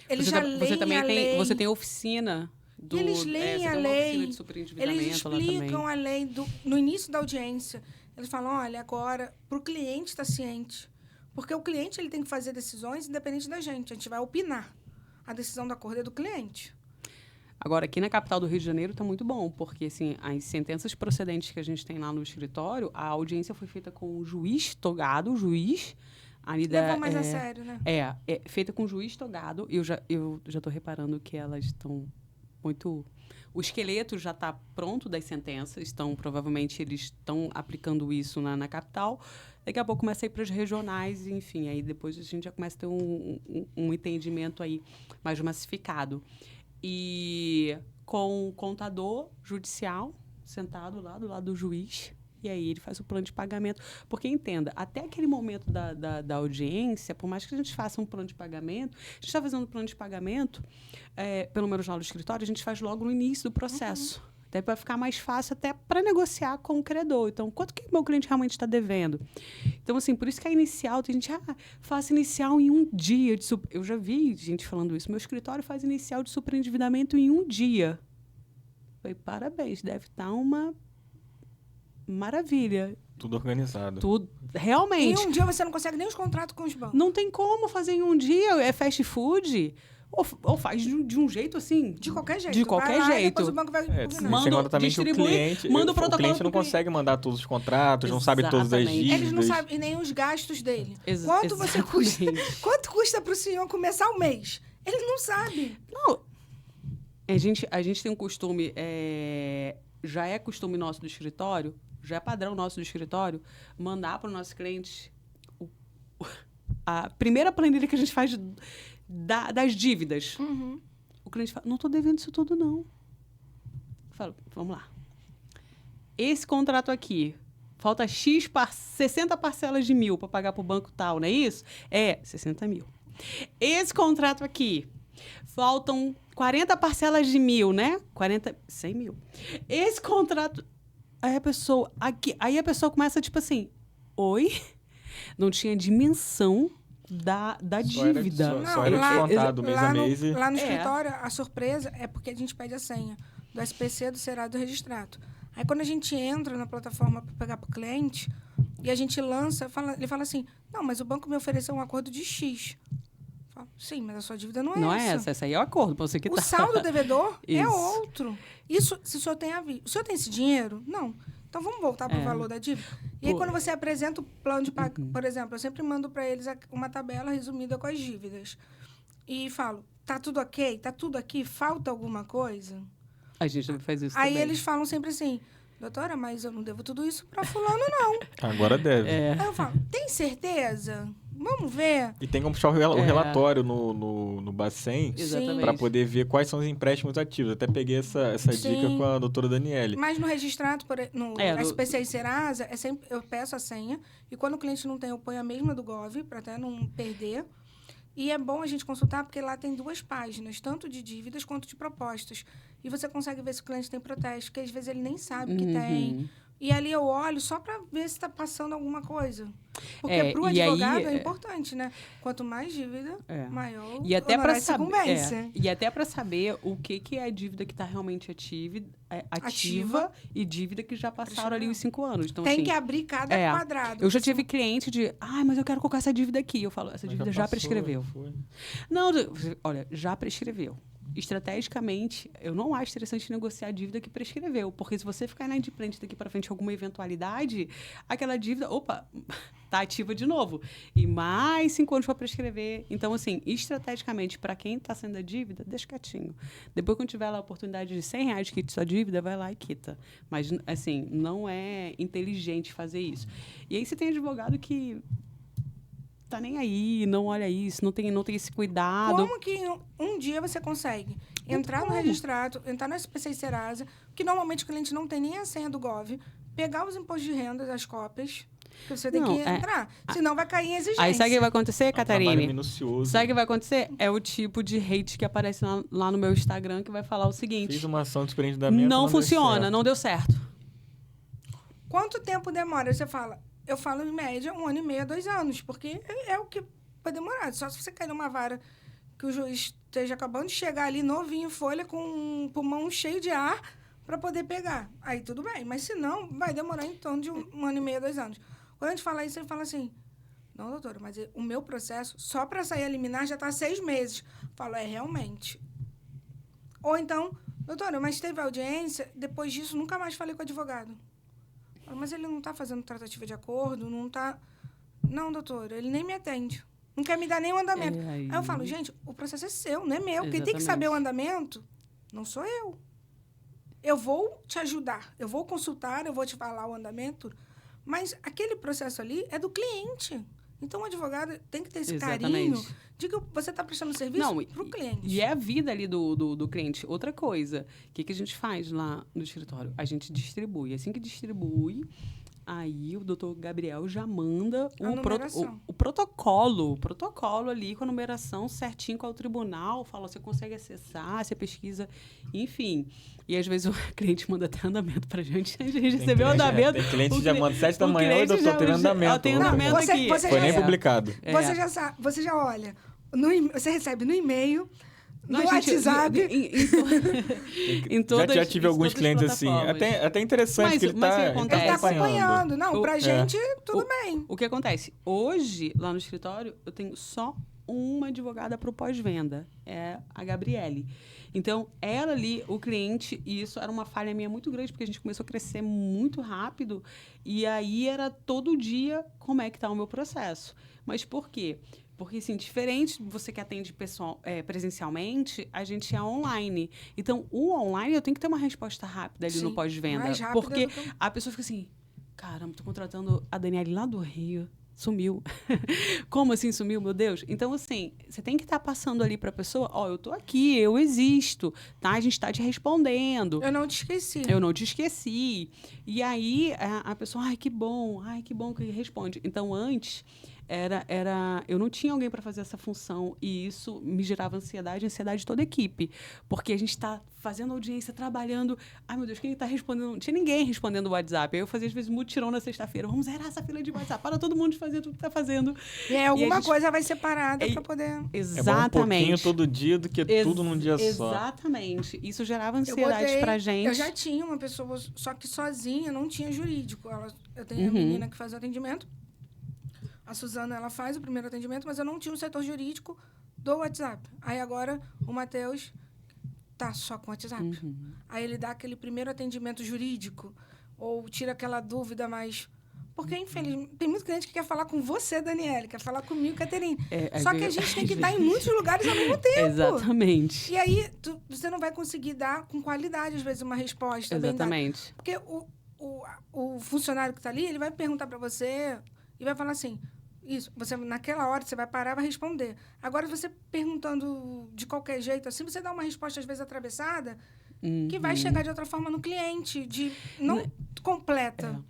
Eles já leem a lei. Você tem oficina... Eles leem a lei, eles explicam a lei no início da audiência. Eles falam, olha, agora, para o cliente estar ciente. Porque o cliente ele tem que fazer decisões independente da gente. A gente vai opinar. A decisão da acordo é do cliente. Agora, aqui na capital do Rio de Janeiro está muito bom, porque assim, as sentenças procedentes que a gente tem lá no escritório, a audiência foi feita com o juiz togado, levou mais a sério, né? É feita com o juiz togado. Eu já estou reparando que elas estão muito... O esqueleto já está pronto das sentenças, então provavelmente eles estão aplicando isso na capital. Daqui a pouco começa a ir para as regionais, enfim, aí depois a gente já começa a ter um entendimento aí mais massificado. E com o contador judicial sentado lá do lado do juiz, e aí ele faz o plano de pagamento. Porque, entenda, até aquele momento da audiência, por mais que a gente faça um plano de pagamento, a gente está fazendo um plano de pagamento, pelo menos lá no escritório, a gente faz logo no início do processo. Até para ficar mais fácil até para negociar com o credor. Então, quanto que meu cliente realmente está devendo? Então, assim, por isso que a inicial, tem gente, faça inicial em um dia. Eu já vi gente falando isso. Meu escritório faz inicial de superendividamento em um dia. Falei, parabéns, deve estar uma maravilha. Tudo organizado. Tudo, realmente. Em um dia você não consegue nem os contratos com os bancos. Não tem como fazer em um dia. É fast food. Ou faz de um jeito assim. De qualquer jeito. De qualquer vai lá, jeito. Depois o banco vai Manda, também distribui, que o cliente, manda o protocolo. O cliente não consegue mandar todos os contratos, não sabe todas as Exatamente. dívidas. Eles não sabem nem os gastos dele. Quanto você exatamente. custa? Quanto custa para o senhor começar o mês? Ele não sabe. Não. A gente tem um costume, já é costume nosso do escritório, já é padrão nosso do escritório, mandar para o nosso cliente a primeira planilha que a gente faz das dívidas. Uhum. O cliente fala, não estou devendo isso tudo, não. Eu falo, vamos lá. Esse contrato aqui, falta 60 parcelas de 1.000 para pagar para o banco tal, não é isso? 60 mil. Esse contrato aqui, faltam 40 parcelas de 1.000, né? 100 mil. Esse contrato... Aí a pessoa começa, tipo assim, oi? Não tinha dimensão da dívida. Só era descontado mês a mês. Lá no escritório, a surpresa é porque a gente pede a senha do SPC, do Serasa, do Registrato. Aí, quando a gente entra na plataforma para pegar para o cliente e a gente lança, ele fala assim, não, mas o banco me ofereceu um acordo de X. Eu falo, sim, mas a sua dívida não é essa. Não é essa, essa aí é o acordo para você quitar. O saldo devedor é Isso. outro. Isso, se o senhor tem o senhor tem esse dinheiro? Não. Então, vamos voltar para o valor da dívida? E aí, quando você apresenta o plano de pagamento, por exemplo, eu sempre mando para eles uma tabela resumida com as dívidas. E falo, tá tudo ok? Tá tudo aqui? Falta alguma coisa? A gente também faz isso Aí também. eles falam sempre assim, doutora, mas eu não devo tudo isso para fulano, não. Agora deve. Aí eu falo, tem certeza? Vamos ver. E tem como puxar o relatório no Bacen para poder ver quais são os empréstimos ativos. Até peguei essa dica com a doutora Daniele. Mas no registrado, no SPC e Serasa, eu peço a senha. E quando o cliente não tem, eu ponho a mesma do Gov, para até não perder. E é bom a gente consultar, porque lá tem 2 páginas, tanto de dívidas quanto de propostas. E você consegue ver se o cliente tem protesto, porque às vezes ele nem sabe que tem. E ali eu olho só para ver se está passando alguma coisa. Porque para o advogado é importante, né? Quanto mais dívida, maior e até para saber E até para saber o que é a dívida que está realmente ativa e dívida que já passaram ali os 5 anos. Então, tem assim, que abrir cada quadrado. Eu já tive cliente de, mas eu quero colocar essa dívida aqui. Eu falo, essa dívida já prescreveu. Não, olha, já prescreveu. Estrategicamente, eu não acho interessante negociar a dívida que prescreveu, porque se você ficar inadimplente daqui para frente alguma eventualidade, aquela dívida, tá ativa de novo. E mais 5 anos para prescrever. Então, assim, estrategicamente, para quem está sendo a dívida, deixa quietinho. Depois, quando tiver lá a oportunidade de R$100 que quite sua dívida, vai lá e quita. Mas, assim, não é inteligente fazer isso. E aí você tem advogado que tá nem aí, não olha isso, não tem esse cuidado. Como que um dia você consegue entrar no registrado, entrar no SPC e Serasa, que normalmente o cliente não tem nem a senha do Gov, pegar os impostos de renda, as cópias, que você tem que entrar, senão vai cair em exigência. Aí sabe o que vai acontecer, Catarine? Minucioso. Sabe o que vai acontecer? É o tipo de hate que aparece lá no meu Instagram, que vai falar o seguinte: fiz uma ação de superendividamento, não funciona, não deu certo. Quanto tempo demora? Você fala... Eu falo, em média, 1 ano e meio a 2 anos, porque é o que vai demorar. Só se você cair numa vara que o juiz esteja acabando de chegar ali, novinho, folha, com um pulmão cheio de ar, para poder pegar. Aí tudo bem, mas se não, vai demorar em torno de 1 ano e meio a 2 anos. Quando a gente fala isso, ele fala assim, não, doutora, mas o meu processo, só para sair a liminar, já está 6 meses. Eu falo, realmente. Ou então, doutora, mas teve audiência, depois disso, nunca mais falei com o advogado. Mas ele não está fazendo tratativa de acordo, não está... Não, doutora, ele nem me atende. Não quer me dar nenhum andamento. Aí eu falo, gente, o processo é seu, não é meu. Quem tem que saber o andamento não sou eu. Eu vou te ajudar, eu vou consultar, eu vou te falar o andamento, mas aquele processo ali é do cliente. Então, o advogado tem que ter esse carinho de que você está prestando serviço para o cliente. E é a vida ali do cliente. Outra coisa, o que a gente faz lá no escritório? A gente distribui. Assim que distribui, Aí o doutor Gabriel já manda o protocolo ali com a numeração certinho com o tribunal, fala, você consegue acessar, você pesquisa, enfim. E às vezes o cliente manda até andamento pra gente, a gente recebeu o andamento. Tem cliente que já manda 7 da manhã, oi, doutor, tem andamento. Tem andamento aqui. Foi nem publicado. Você já sabe, você já olha, você recebe no e-mail, no WhatsApp. Já tive alguns clientes assim. Até interessante que ele está acompanhando. Não, pra gente, tudo bem. O que acontece? Hoje, lá no escritório, eu tenho só uma advogada para o pós-venda. É a Gabriele. Então, ela ali, o cliente, e isso era uma falha minha muito grande, porque a gente começou a crescer muito rápido, e aí era todo dia como é que está o meu processo. Mas por quê? Porque, assim, diferente de você que atende presencialmente, a gente é online. Então, o online, eu tenho que ter uma resposta rápida ali no pós-venda. Porque a pessoa fica assim, caramba, tô contratando a Daniele lá do Rio. Sumiu. Como assim sumiu, meu Deus? Então, assim, você tem que estar passando ali para a pessoa, eu tô aqui, eu existo, tá? A gente está te respondendo. Eu não te esqueci. Eu não te esqueci. E aí, a pessoa, ai, que bom que ele responde. Então, antes, eu não tinha alguém para fazer essa função e isso me gerava ansiedade de toda a equipe. Porque a gente está fazendo audiência, trabalhando. Ai, meu Deus, quem está respondendo? Não tinha ninguém respondendo o WhatsApp. Aí eu fazia, às vezes, mutirão na sexta-feira. Vamos zerar essa fila de WhatsApp. Para todo mundo de fazer tudo que está fazendo. E alguma coisa vai ser parada para poder... Exatamente. É bom um pouquinho todo dia do que tudo num dia só. Exatamente. Isso gerava ansiedade pra gente. Eu já tinha uma pessoa, só que sozinha, não tinha jurídico. Eu tenho a menina que faz o atendimento. A Suzana, ela faz o primeiro atendimento, mas eu não tinha um setor jurídico do WhatsApp. Aí agora o Matheus tá só com o WhatsApp. Aí ele dá aquele primeiro atendimento jurídico ou tira aquela dúvida mais... Porque, infelizmente, tem muito cliente que quer falar com você, Daniele, quer falar comigo, Caterine. Só que a gente tem que estar em muitos lugares ao mesmo tempo. Exatamente. E aí, você não vai conseguir dar com qualidade, às vezes, uma resposta. Exatamente. Porque o funcionário que está ali, ele vai perguntar para você e vai falar assim... Isso, naquela hora você vai parar e vai responder. Agora, você perguntando de qualquer jeito, assim, você dá uma resposta, às vezes, atravessada, que vai chegar de outra forma no cliente, não completa.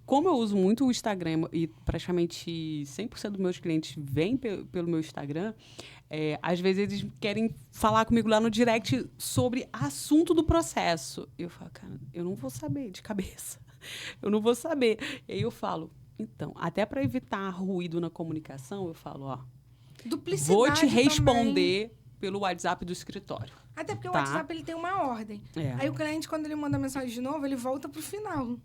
Como eu uso muito o Instagram e praticamente 100% dos meus clientes vêm pelo meu Instagram, às vezes eles querem falar comigo lá no direct sobre assunto do processo. Eu falo, cara, eu não vou saber de cabeça. Eu não vou saber. E aí eu falo... Então, até para evitar ruído na comunicação, eu falo, duplicidade vou te responder também. Pelo WhatsApp do escritório. Até porque o WhatsApp ele tem uma ordem. Aí o cliente, quando ele manda mensagem de novo, ele volta pro final.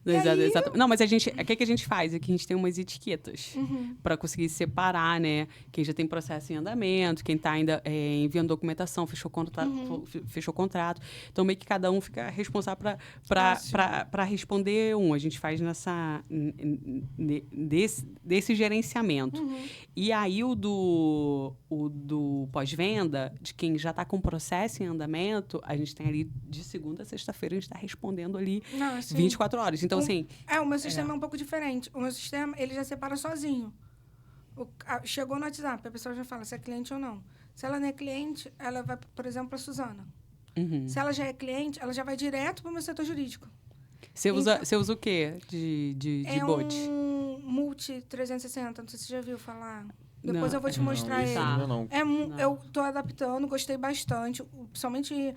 Exato. Não, mas o que a gente faz? É que a gente tem umas etiquetas para conseguir separar, né? Quem já tem processo em andamento, quem está ainda enviando documentação, fechou contrato. Então, meio que cada um fica responsável para responder um. A gente faz desse gerenciamento. E aí, o do pós-venda, de quem já está com processo em andamento, a gente tem ali de segunda a sexta-feira, a gente está respondendo ali 24 horas. Então, assim... o meu sistema é um pouco diferente. O meu sistema, ele já separa sozinho. Chegou no WhatsApp, a pessoa já fala se é cliente ou não. Se ela não é cliente, ela vai, por exemplo, para a Suzana. Se ela já é cliente, ela já vai direto para o meu setor jurídico. Você usa o quê de bot? É um Multi 360, não sei se você já viu falar. Depois eu vou te mostrar ele. Eu estou adaptando, gostei bastante. Principalmente...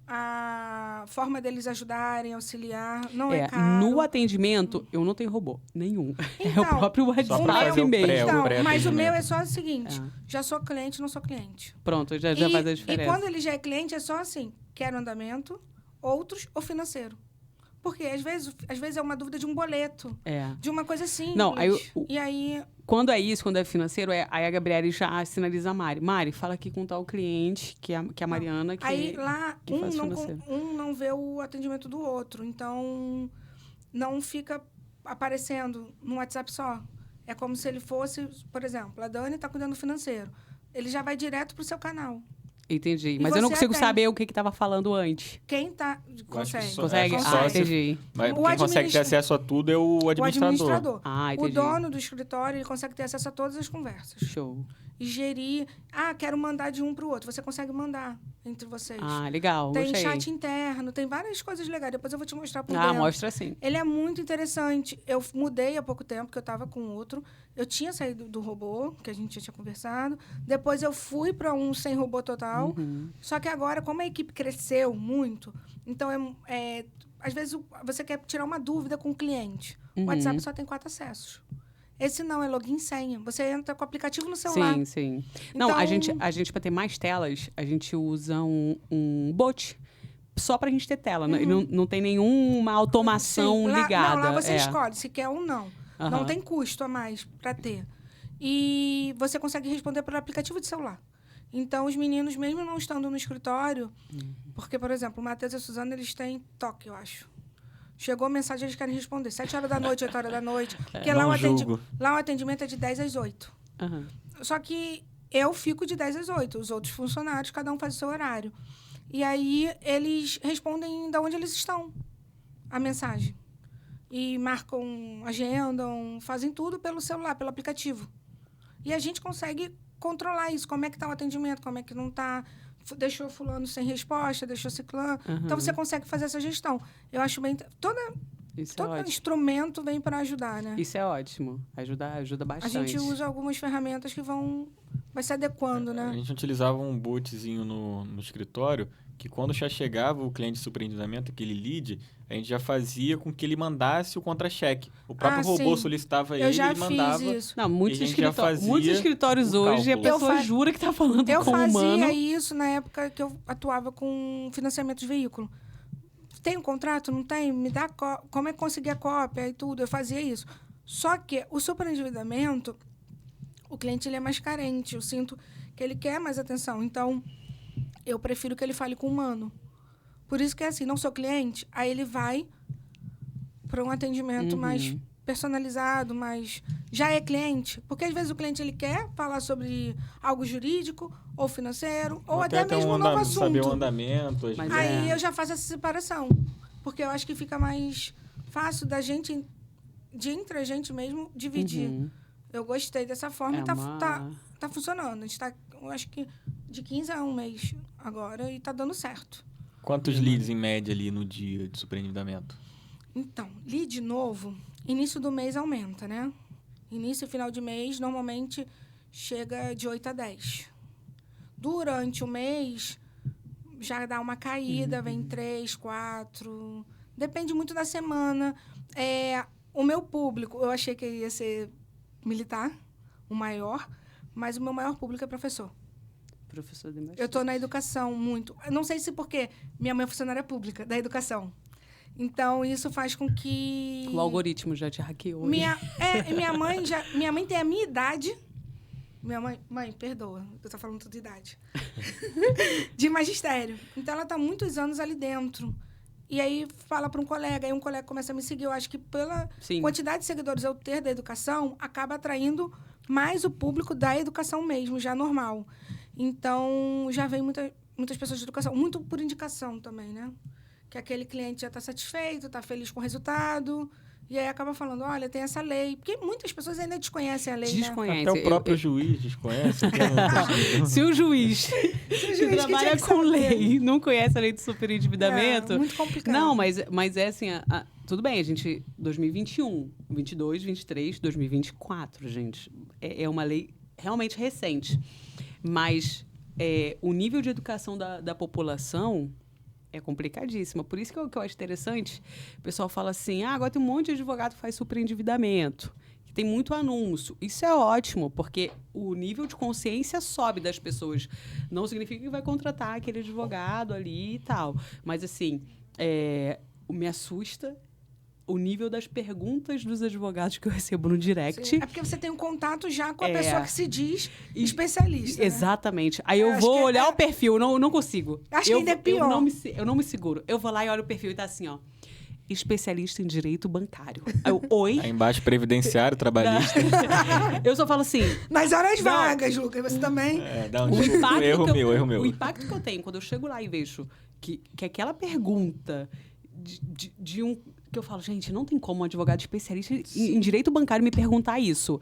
a forma deles ajudarem, auxiliar, não é caro. No atendimento, eu não tenho robô nenhum. Então, é o próprio WhatsApp mesmo. Mas o meu é só o seguinte, já sou cliente, não sou cliente. Pronto, já faz a diferença. E quando ele já é cliente, é só assim, quero andamento, outros ou financeiro. Porque às vezes é uma dúvida de um boleto, de uma coisa simples. Não, e aí... Quando é isso, quando é financeiro, aí a Gabriele já sinaliza a Mari. Mari, fala aqui com tal cliente, que é a Mariana, que aí lá, que faz financeiro. Um não vê o atendimento do outro. Então, não fica aparecendo no WhatsApp só. É como se ele fosse, por exemplo, a Dani está cuidando do financeiro. Ele já vai direto para o seu canal. Entendi. Mas eu não consigo saber o que estava falando antes. Quem tá... Consegue. Consegue? Entendi. Mas quem consegue ter acesso a tudo é o administrador. O dono do escritório, ele consegue ter acesso a todas as conversas. Show. e gerir. Quero mandar de um para o outro. Você consegue mandar entre vocês. Legal. Tem gostei. chat interno, tem várias coisas legais. Depois eu vou te mostrar por dentro. Mostra sim. Ele é muito interessante. Eu mudei há pouco tempo, que eu estava com outro. Eu tinha saído do robô, que a gente já tinha conversado. Depois eu fui para um sem robô total. Só que agora, como a equipe cresceu muito, então às vezes você quer tirar uma dúvida com o cliente. O WhatsApp só tem 4 acessos. Esse não, é login e senha. Você entra com o aplicativo no celular. Sim. Então, não, a gente para ter mais telas, a gente usa um bot só pra gente ter tela. Não tem nenhuma automação ligada. Lá você escolhe se quer ou não. Não tem custo a mais para ter. E você consegue responder pelo aplicativo de celular. Então, os meninos, mesmo não estando no escritório, porque, por exemplo, o Matheus e a Suzana, eles têm toque, eu acho. Chegou a mensagem, eles querem responder. 7 horas da noite, 8 horas da noite. Porque lá o atendimento é de 10 às 8. Só que eu fico de 10 às 8. Os outros funcionários, cada um faz o seu horário. E aí, eles respondem de onde eles estão, a mensagem. E marcam, agendam, fazem tudo pelo celular, pelo aplicativo. E a gente consegue controlar isso. Como é que está o atendimento, como é que não está... Deixou fulano sem resposta, deixou ciclano. Então, você consegue fazer essa gestão. Eu acho bem... Todo instrumento vem para ajudar, né? Isso é ótimo. Ajuda bastante. A gente usa algumas ferramentas que vai se adequando, né? A gente utilizava um botzinho no escritório que quando já chegava o cliente de superendividamento, aquele lead, a gente já fazia com que ele mandasse o contra-cheque. O próprio robô solicitava ele mandava. Fiz isso. Não, muitos escritórios hoje a pessoa jura que está falando com o humano. Eu fazia isso na época que eu atuava com financiamento de veículo. Tem um contrato? Não tem? Me dá como é que conseguir a cópia e tudo. Eu fazia isso. Só que o superendividamento, o cliente ele é mais carente. Eu sinto que ele quer mais atenção. Então, eu prefiro que ele fale com o humano. Por isso que é assim, não sou cliente, aí ele vai para um atendimento mais personalizado, mais... Já é cliente, porque às vezes o cliente ele quer falar sobre algo jurídico ou financeiro, ou até mesmo um novo assunto. Saber o andamento. Aí eu já faço essa separação, porque eu acho que fica mais fácil da gente, entre a gente mesmo, dividir. Eu gostei dessa forma e tá funcionando. A gente tá, eu acho que de 15 a 1 mês agora e tá dando certo. Quantos leads em média ali no dia de superendividamento? Então, lead novo, início do mês aumenta, né? Início e final de mês, normalmente, chega de 8 a 10. Durante o mês, já dá uma caída, vem 3, 4... Depende muito da semana. O meu público, eu achei que ia ser militar, o maior, mas o meu maior público é professor. Professor de eu estou na educação muito. Eu não sei se porque minha mãe é funcionária pública da educação. Então, isso faz com que... O algoritmo já te hackeou. Minha mãe tem a minha idade. Minha mãe, perdoa, eu estou falando toda idade. De magistério. Então, ela está muitos anos ali dentro. E aí, fala para um colega, aí um colega começa a me seguir. Eu acho que pela quantidade de seguidores eu ter da educação, acaba atraindo mais o público da educação mesmo, já normal. Então, já vem muitas pessoas de educação, muito por indicação também, né? Que aquele cliente já está satisfeito, está feliz com o resultado, e aí acaba falando, olha, tem essa lei. Porque muitas pessoas ainda desconhecem a lei, Desconhece. Né? Até o próprio juiz desconhece. Se o juiz que trabalha com lei não conhece a lei de superendividamento... É muito complicado. Não, mas é assim, tudo bem, a gente... 2021, 22, 23, 2024, gente. É uma lei realmente recente. Mas o nível de educação da população é complicadíssima. Por isso que eu acho interessante, o pessoal fala assim, agora tem um monte de advogado que faz superendividamento, que tem muito anúncio. Isso é ótimo, porque o nível de consciência sobe das pessoas. Não significa que vai contratar aquele advogado ali e tal. Mas, assim, me assusta o nível das perguntas dos advogados que eu recebo no direct. Sim. É porque você tem um contato já com a pessoa que se diz especialista. Exatamente. Né? Aí eu vou olhar o perfil, não consigo. Acho que ainda é pior. Eu não me seguro. Eu vou lá e olho o perfil e tá assim, ó. Especialista em direito bancário. Oi? Aí embaixo, previdenciário, trabalhista. Eu só falo assim... Nas horas vagas, Lucas, você também... Dá um erro meu. O impacto que eu tenho quando eu chego lá e vejo que aquela pergunta de um... Que eu falo, gente, não tem como um advogado especialista em direito bancário me perguntar isso.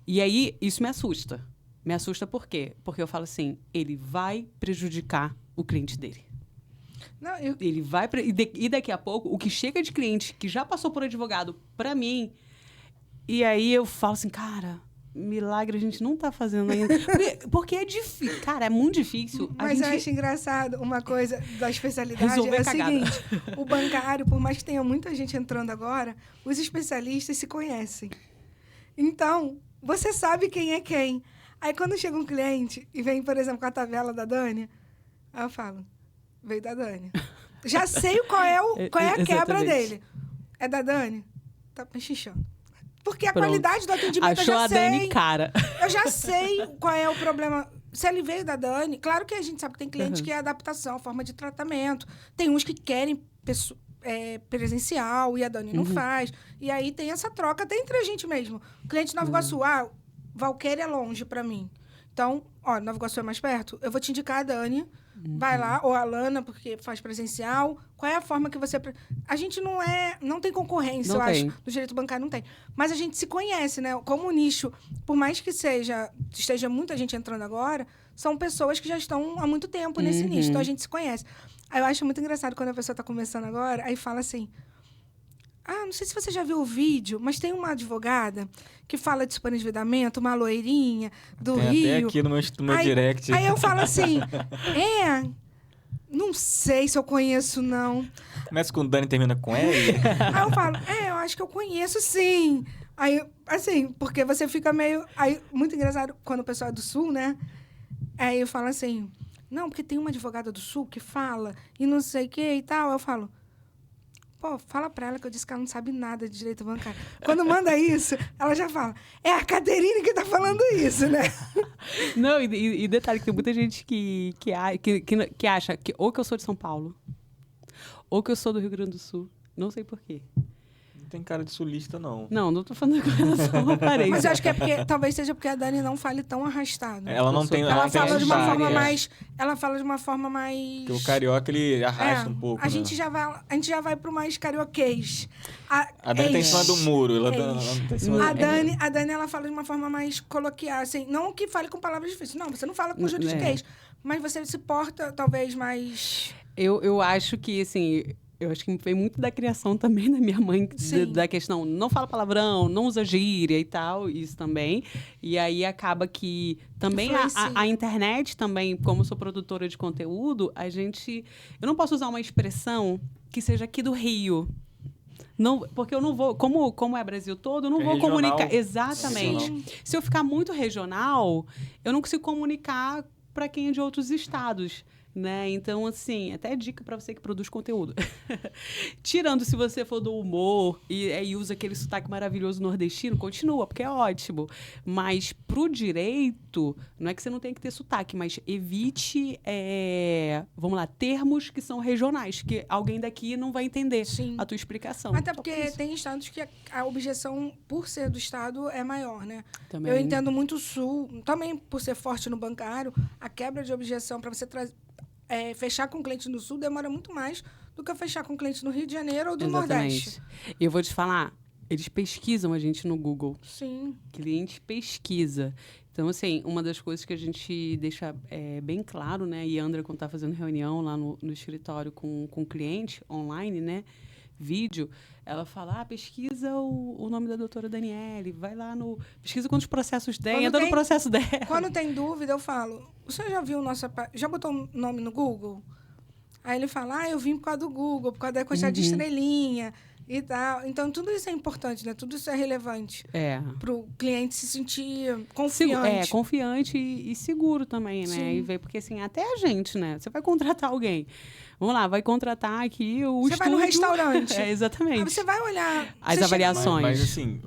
E aí, isso me assusta. Me assusta por quê? Porque eu falo assim, ele vai prejudicar o cliente dele. Não, Ele vai... E daqui a pouco, o que chega de cliente que já passou por advogado para mim, e aí eu falo assim, cara, milagre a gente não tá fazendo ainda. Porque é difícil. Cara, é muito difícil. Mas eu acho engraçado uma coisa da especialidade. Resolver é o cagada. seguinte, o bancário, por mais que tenha muita gente entrando agora, os especialistas se conhecem. Então, você sabe quem é quem. Aí, quando chega um cliente e vem, por exemplo, com a tabela da Dani, aí eu falo, veio da Dani. Já sei qual é a quebra dele. É da Dani? Tá xixando. Porque a qualidade do atendimento Achou eu já sei. a Dani cara. Eu já sei qual é o problema. Se ele veio da Dani, claro que a gente sabe que tem cliente que é adaptação, forma de tratamento. Tem uns que querem presencial e a Dani não faz. E aí tem essa troca até entre a gente mesmo. Cliente de Nova Iguaçu, Valqueira é longe pra mim. Então, Nova Iguaçu é mais perto, eu vou te indicar a Dani. Vai lá, ou a Lana, porque faz presencial. Qual é a forma que você... A gente não tem concorrência, Não eu tem. acho. No direito bancário não tem. Mas a gente se conhece, né? Como nicho, por mais que esteja muita gente entrando agora, são pessoas que já estão há muito tempo nesse nicho. Então, a gente se conhece. Aí eu acho muito engraçado quando a pessoa está começando agora, aí fala assim... não sei se você já viu o vídeo, mas tem uma advogada que fala de superendividamento, uma loirinha do Rio. Até aqui no meu direct. Aí eu falo assim, não sei se eu conheço, não. Começa com Dani e termina com L. Aí eu falo, eu acho que eu conheço, sim. Aí, assim, porque você fica meio... Aí, muito engraçado, quando o pessoal é do Sul, né? Aí eu falo assim, não, porque tem uma advogada do Sul que fala e não sei o que e tal. Eu falo... Pô, fala pra ela que eu disse que ela não sabe nada de direito bancário. Quando manda isso, ela já fala, é a Caterine que tá falando isso, né? Não, e detalhe, que tem muita gente que acha que ou que eu sou de São Paulo, ou que eu sou do Rio Grande do Sul. Não sei por quê. Não tem cara de sulista, não. Não tô falando com relação à aparência. Mas eu acho que é porque, talvez seja porque a Dani não fale tão arrastado. Ela não tem Ela fala de uma sotaque, forma mais... Ela fala de uma forma mais... Porque o carioca, ele arrasta um pouco, a gente já vai pro mais carioquês. A Dani tá em cima do muro. Ela tá em cima do muro. A Dani, ela fala de uma forma mais coloquial, assim. Não que fale com palavras difíceis. Não, você não fala com juridiquês. Mas você se porta, talvez, mais... Eu acho que, assim... Eu acho que vem muito da criação também da minha mãe, da questão, não fala palavrão, não usa gíria e tal, isso também. E aí acaba que também a internet também, como eu sou produtora de conteúdo, eu não posso usar uma expressão que seja aqui do Rio. Não, porque eu não vou, como é Brasil todo, eu não vou comunicar. Exatamente. Regional. Se eu ficar muito regional, eu não consigo comunicar para quem é de outros estados. Né? Então, assim, até dica para você que produz conteúdo. Tirando se você for do humor e usa aquele sotaque maravilhoso nordestino, continua, porque é ótimo. Mas pro direito, não é que você não tem que ter sotaque, mas evite, vamos lá, termos que são regionais, que alguém daqui não vai entender a tua explicação. Até porque tem estados que a objeção, por ser do estado, é maior, né? Também. Eu entendo muito o Sul, também por ser forte no bancário, a quebra de objeção para você fechar com cliente no Sul demora muito mais do que fechar com cliente no Rio de Janeiro ou do Nordeste. E eu vou te falar, eles pesquisam a gente no Google. Sim. Cliente pesquisa. Então, assim, uma das coisas que a gente deixa bem claro, né? E a Andra, quando está fazendo reunião lá no escritório com o cliente, online, né? Vídeo, ela fala, pesquisa o nome da doutora Daniele, vai lá pesquisa quantos processos tem, entra no processo dela. Quando tem dúvida, eu falo, você já viu já botou um nome no Google? Aí ele fala, eu vim por causa do Google, por causa da quantidade de estrelinha e tal. Então, tudo isso é importante, né? Tudo isso é relevante para o cliente se sentir confiante. Confiante e seguro também, né? Sim. E ver, porque assim, até a gente, né? Você vai contratar alguém. Vamos lá, vai contratar aqui o Você vai no restaurante. Exatamente. Aí você vai olhar... As avaliações. Mas assim,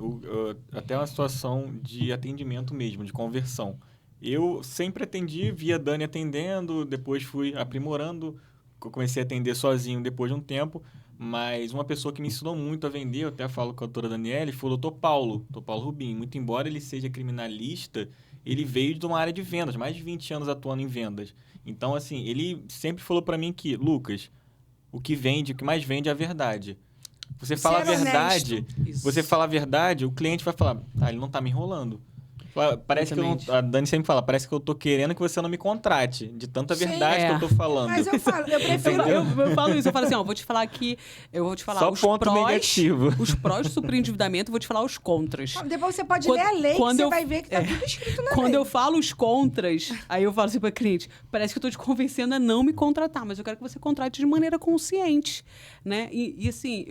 até uma situação de atendimento mesmo, de conversão. Eu sempre atendi, via Dani atendendo, depois fui aprimorando, comecei a atender sozinho depois de um tempo, mas uma pessoa que me ensinou muito a vender, eu até falo com a doutora Daniele, foi o doutor Paulo Rubim. Muito embora ele seja criminalista, ele veio de uma área de vendas, mais de 20 anos atuando em vendas. Então, assim, ele sempre falou para mim que, Lucas, o que mais vende é a verdade. Você fala a verdade, o cliente vai falar, ele não tá me enrolando. Parece que a Dani sempre fala, parece que eu tô querendo que você não me contrate, de tanta verdade que eu tô falando. Mas eu prefiro... eu falo isso, eu falo assim, ó, vou te falar só os ponto prós, negativo. Os prós do superendividamento, vou te falar os contras. Depois você pode ler a lei, que você vai ver que tá tudo escrito na lei. Quando eu falo os contras, aí eu falo assim pra cliente, parece que eu tô te convencendo a não me contratar, mas eu quero que você contrate de maneira consciente, né? E assim,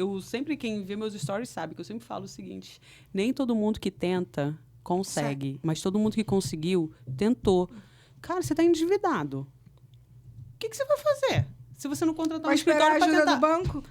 quem vê meus stories sabe que eu sempre falo o seguinte, nem todo mundo que tenta consegue, mas todo mundo que conseguiu, tentou. Cara, você tá endividado. O que você vai fazer? Se você não contratar um escritório pra tentar... do banco?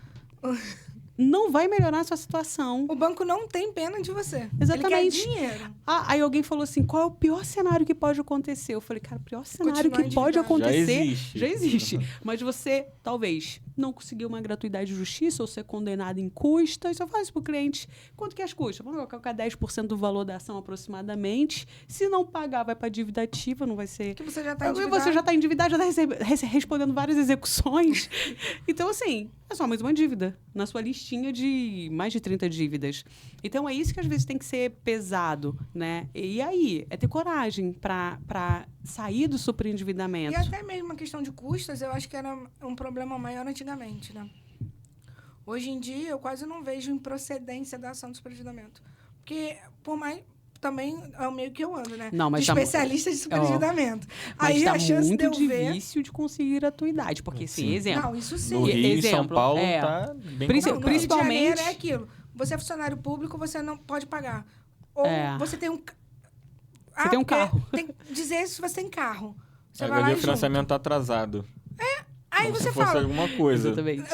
Não vai melhorar a sua situação. O banco não tem pena de você. Exatamente. Ele quer dinheiro. Aí alguém falou assim, qual é o pior cenário que pode acontecer? Eu falei, cara, o pior cenário que pode acontecer... Já existe. Mas você, talvez, não conseguir uma gratuidade de justiça ou ser condenado em custas. Eu faço pro cliente, quanto que é as custas? Vamos colocar 10% do valor da ação aproximadamente. Se não pagar, vai para dívida ativa, não vai ser... Que você já está endividado. Você já está endividado, já está respondendo várias execuções. Então, assim, é só mais uma dívida na sua listinha de mais de 30 dívidas. Então, é isso que às vezes tem que ser pesado, né? E aí, é ter coragem para sair do superendividamento. E até mesmo a questão de custas, eu acho que era um problema maior antigamente, né? Hoje em dia, eu quase não vejo improcedência da ação do superendividamento. Porque, por mais... Também é o meio que eu ando, né? Não, mas de especialista de superendividamento. Aí mas a chance muito de eu ver... difícil de conseguir a tua idade. Porque, sim, exemplo... Não, isso sim. No Rio, em São Paulo, tá bem complicado. No Rio de Janeiro é aquilo. Você é funcionário público, você não pode pagar. Ou você tem um... Você tem um carro. Tem que dizer se você tem carro. Você vai lá e o financiamento tá atrasado. Aí como você se fosse fala... alguma coisa. Exatamente.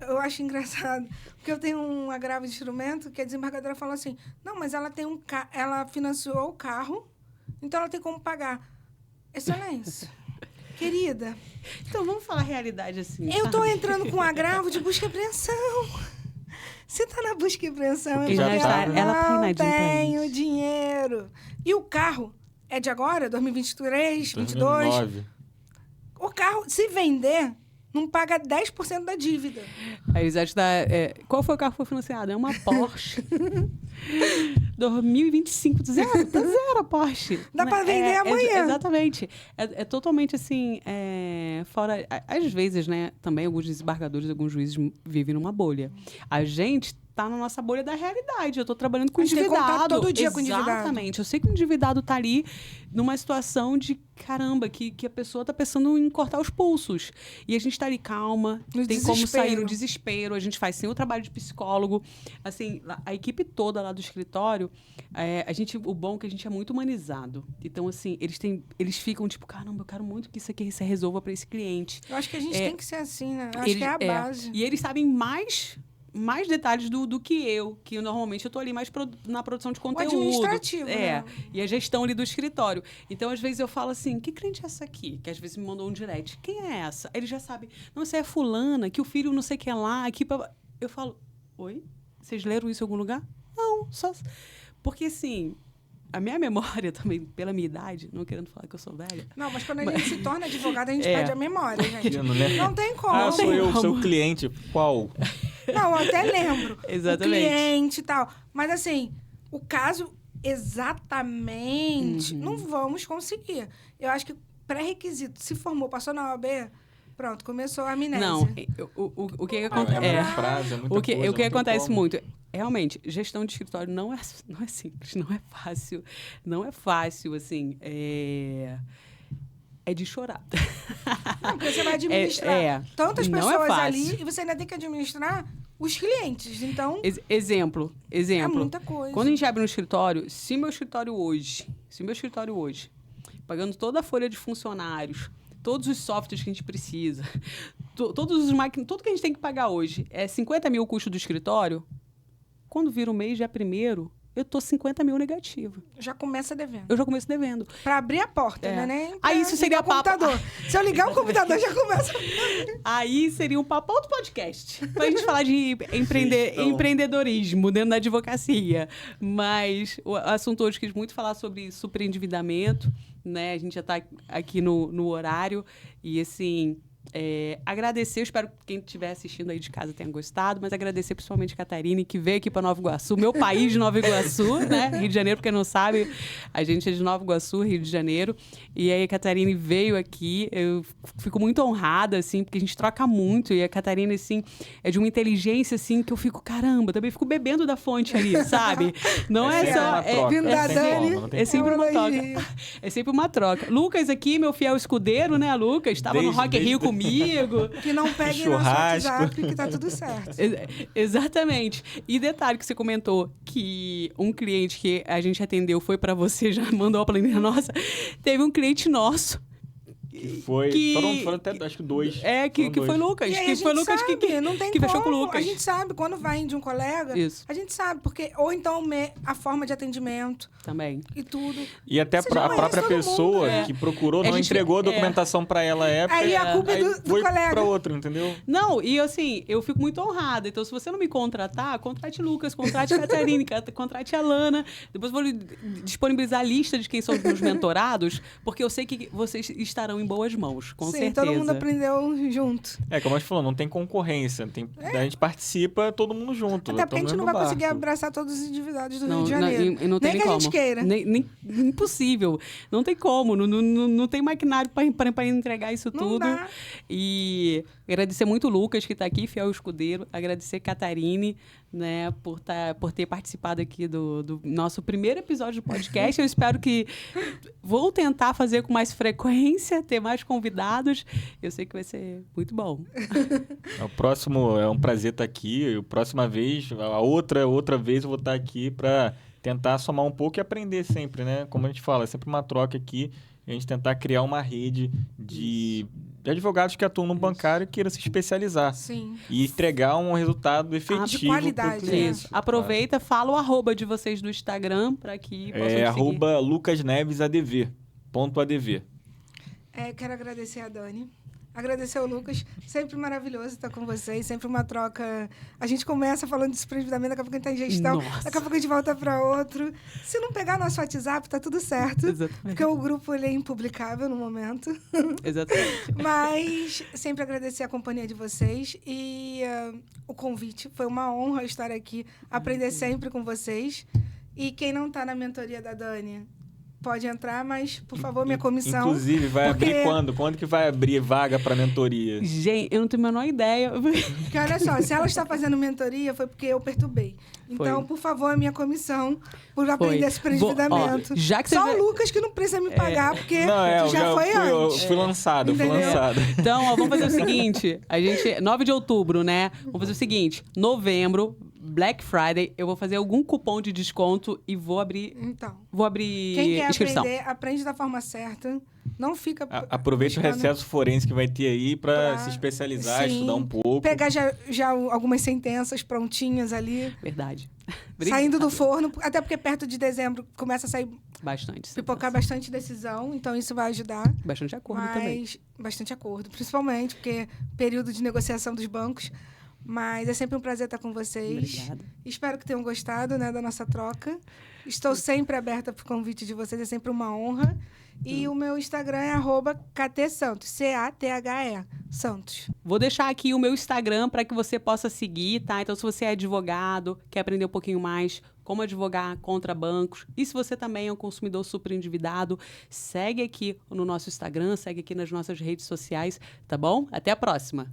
Eu acho engraçado, porque eu tenho um agravo de instrumento que a desembargadora falou assim, não, mas ela tem ela financiou o carro, então ela tem como pagar. Excelência. Querida. Então, vamos falar a realidade assim. Eu tô entrando com um agravo de busca e apreensão. Você tá na busca e apreensão, porque ela não tenho dinheiro. E o carro é de agora, 2023, 2022? 2009. O carro, se vender, não paga 10% da dívida. A Elisete tá... qual foi o carro que foi financiado? É uma Porsche. 2025, tá zero a Porsche. Dá para vender amanhã. Exatamente. É totalmente assim, fora... Às vezes, né, também alguns desembargadores, alguns juízes vivem numa bolha. A gente tá na nossa bolha da realidade. Eu tô trabalhando com endividado. Tem contato todo dia com endividado. Exatamente. Eu sei que o endividado tá ali numa situação de, caramba, que a pessoa tá pensando em cortar os pulsos. E a gente tá ali calma, tem como sair no desespero. A gente faz sem o trabalho de psicólogo. Assim, a equipe toda lá do escritório, o bom é que a gente é muito humanizado. Então, assim, eles ficam tipo, caramba, eu quero muito que isso aqui se resolva para esse cliente. Eu acho que a gente tem que ser assim, né? Eu acho que é a base. E eles sabem mais detalhes do que eu, que normalmente eu tô ali mais na produção de conteúdo. O administrativo, né? E a gestão ali do escritório. Então, às vezes, eu falo assim, que cliente é essa aqui? Que às vezes me mandou um direct. Quem é essa? Ele já sabe, não, essa é fulana, que o filho não sei o que é lá. Aqui eu falo, oi? Vocês leram isso em algum lugar? Não, só... Porque, assim... A minha memória também, pela minha idade, não querendo falar que eu sou velha... Não, mas quando a gente se torna advogado, a gente perde a memória, gente. Não tem como. Sou eu, seu cliente. Qual? Não, eu até lembro. Exatamente. O cliente e tal. Mas, assim, o caso exatamente, não vamos conseguir. Eu acho que pré-requisito, se formou, passou na OAB... Pronto, começou a amnésia. Não, o que acontece... O que acontece muito... Realmente, gestão de escritório não é simples, não é fácil. Não é fácil, assim... É de chorar. Não, porque você vai administrar tantas pessoas ali e você ainda tem que administrar os clientes. Então... Exemplo. É muita coisa. Quando a gente abre um escritório, se meu escritório hoje, pagando toda a folha de funcionários, todos os softwares que a gente precisa, todos os máquinas, tudo que a gente tem que pagar hoje é 50 mil o custo do escritório, quando vira o mês, já primeiro, eu tô 50 mil negativo. Já começa devendo. Eu já começo devendo. Para abrir a porta, né? Nem aí isso seria computador. Se eu ligar o computador, já começa... Aí seria um papo outro podcast. Pra gente falar de empreendedorismo dentro da advocacia. Mas o assunto hoje quis muito falar sobre superendividamento, né? A gente já tá aqui no horário. E, assim, Agradecer, eu espero que quem estiver assistindo aí de casa tenha gostado, mas agradecer principalmente a Catarine, que veio aqui para Nova Iguaçu, meu país de Nova Iguaçu, né? Rio de Janeiro, pra quem não sabe, a gente é de Nova Iguaçu, Rio de Janeiro. E aí a Catarine veio aqui, eu fico muito honrada, assim, porque a gente troca muito, e a Catarine, assim, é de uma inteligência, assim, que eu fico, caramba, também fico bebendo da fonte ali, sabe? Não é só... Vindo da Dani, é sempre uma troca. É sempre uma troca. Lucas aqui, meu fiel escudeiro, né, Lucas? Estava no Rock in Rio comigo. Que não pegue nosso WhatsApp, que tá tudo certo. Exatamente. E detalhe que você comentou, que um cliente que a gente atendeu foi para você, já mandou a planilha nossa, teve um cliente nosso. Foram até, acho que 2. Que foi Lucas. Que foi Lucas sabe, que fechou com o Lucas. A gente sabe, quando vai de um colega, a gente sabe, porque, ou então a forma de atendimento. Também. E tudo. E até a própria pessoa que procurou não entregou a documentação para ela Aí a culpa é do colega. Para outro, entendeu? Não, e assim, eu fico muito honrada. Então, se você não me contratar, contrate Lucas, contrate a Catarine, contrate a Lana. Depois vou disponibilizar a lista de quem são os meus mentorados, porque eu sei que vocês estarão em boas mãos, com certeza. Sim, todo mundo aprendeu junto. Como a gente falou, não tem concorrência. A gente participa todo mundo junto. Até porque a gente não vai conseguir abraçar todos os endividados do Rio de Janeiro. Não tem nem que como. A gente queira. Nem impossível. Não tem como. Não tem maquinário para entregar isso tudo. Dá. E agradecer muito o Lucas, que está aqui, fiel escudeiro. Agradecer a Catarine, né, por ter participado aqui do nosso primeiro episódio do podcast. Eu espero que vou tentar fazer com mais frequência, ter mais convidados. Eu sei que vai ser muito bom. O próximo é um prazer estar aqui. A próxima vez, outra vez eu vou estar aqui para tentar somar um pouco e aprender sempre, né? Como a gente fala, é sempre uma troca aqui. A gente tentar criar uma rede de advogados que atuam no bancário e queiram se especializar. Sim. E entregar um resultado efetivo. De qualidade. Isso. Aproveita, fala o arroba de vocês do Instagram para que possam seguir. Arroba lucasnevesadv. .adv. Quero agradecer a Dani. Agradecer ao Lucas. Sempre maravilhoso estar com vocês. Sempre uma troca. A gente começa falando de superendividamento, daqui a pouco a gente está em gestão. Nossa. Daqui a pouco a gente volta para outro. Se não pegar nosso WhatsApp, tá tudo certo. Exatamente. Porque o grupo ele é impublicável no momento. Exatamente. Mas sempre agradecer a companhia de vocês e o convite. Foi uma honra estar aqui, aprender sempre com vocês. E quem não está na mentoria da Dani, pode entrar, mas, por favor, minha comissão... Inclusive, vai abrir quando? Quando que vai abrir vaga para mentoria? Gente, eu não tenho a menor ideia. Porque, olha só, se ela está fazendo mentoria, foi porque eu perturbei. Então, por favor, a minha comissão, por aprender esse superendividamento. Só o Lucas que não precisa me pagar, porque já foi antes. Eu fui lançado, Então, vamos fazer o seguinte. 9 de outubro, né? Vamos fazer o seguinte. Novembro, Black Friday, eu vou fazer algum cupom de desconto e vou abrir quem quer inscrição. aprender, aprende da forma certa. Não fica... Aproveite o recesso forense que vai ter aí para se especializar, estudar um pouco. Pegar já algumas sentenças prontinhas ali. Verdade. Saindo do forno, até porque perto de dezembro começa a sair... Bastante. Pipocar bastante decisão, então isso vai ajudar. Bastante acordo também. Bastante acordo, principalmente porque período de negociação dos bancos. Mas é sempre um prazer estar com vocês. Obrigada. Espero que tenham gostado, né, da nossa troca. Estou sempre aberta para o convite de vocês, é sempre uma honra. E o meu Instagram é @KTSantos, CATHE Santos. Vou deixar aqui o meu Instagram para que você possa seguir, tá? Então, se você é advogado, quer aprender um pouquinho mais como advogar contra bancos, e se você também é um consumidor super endividado, segue aqui no nosso Instagram, segue aqui nas nossas redes sociais, tá bom? Até a próxima!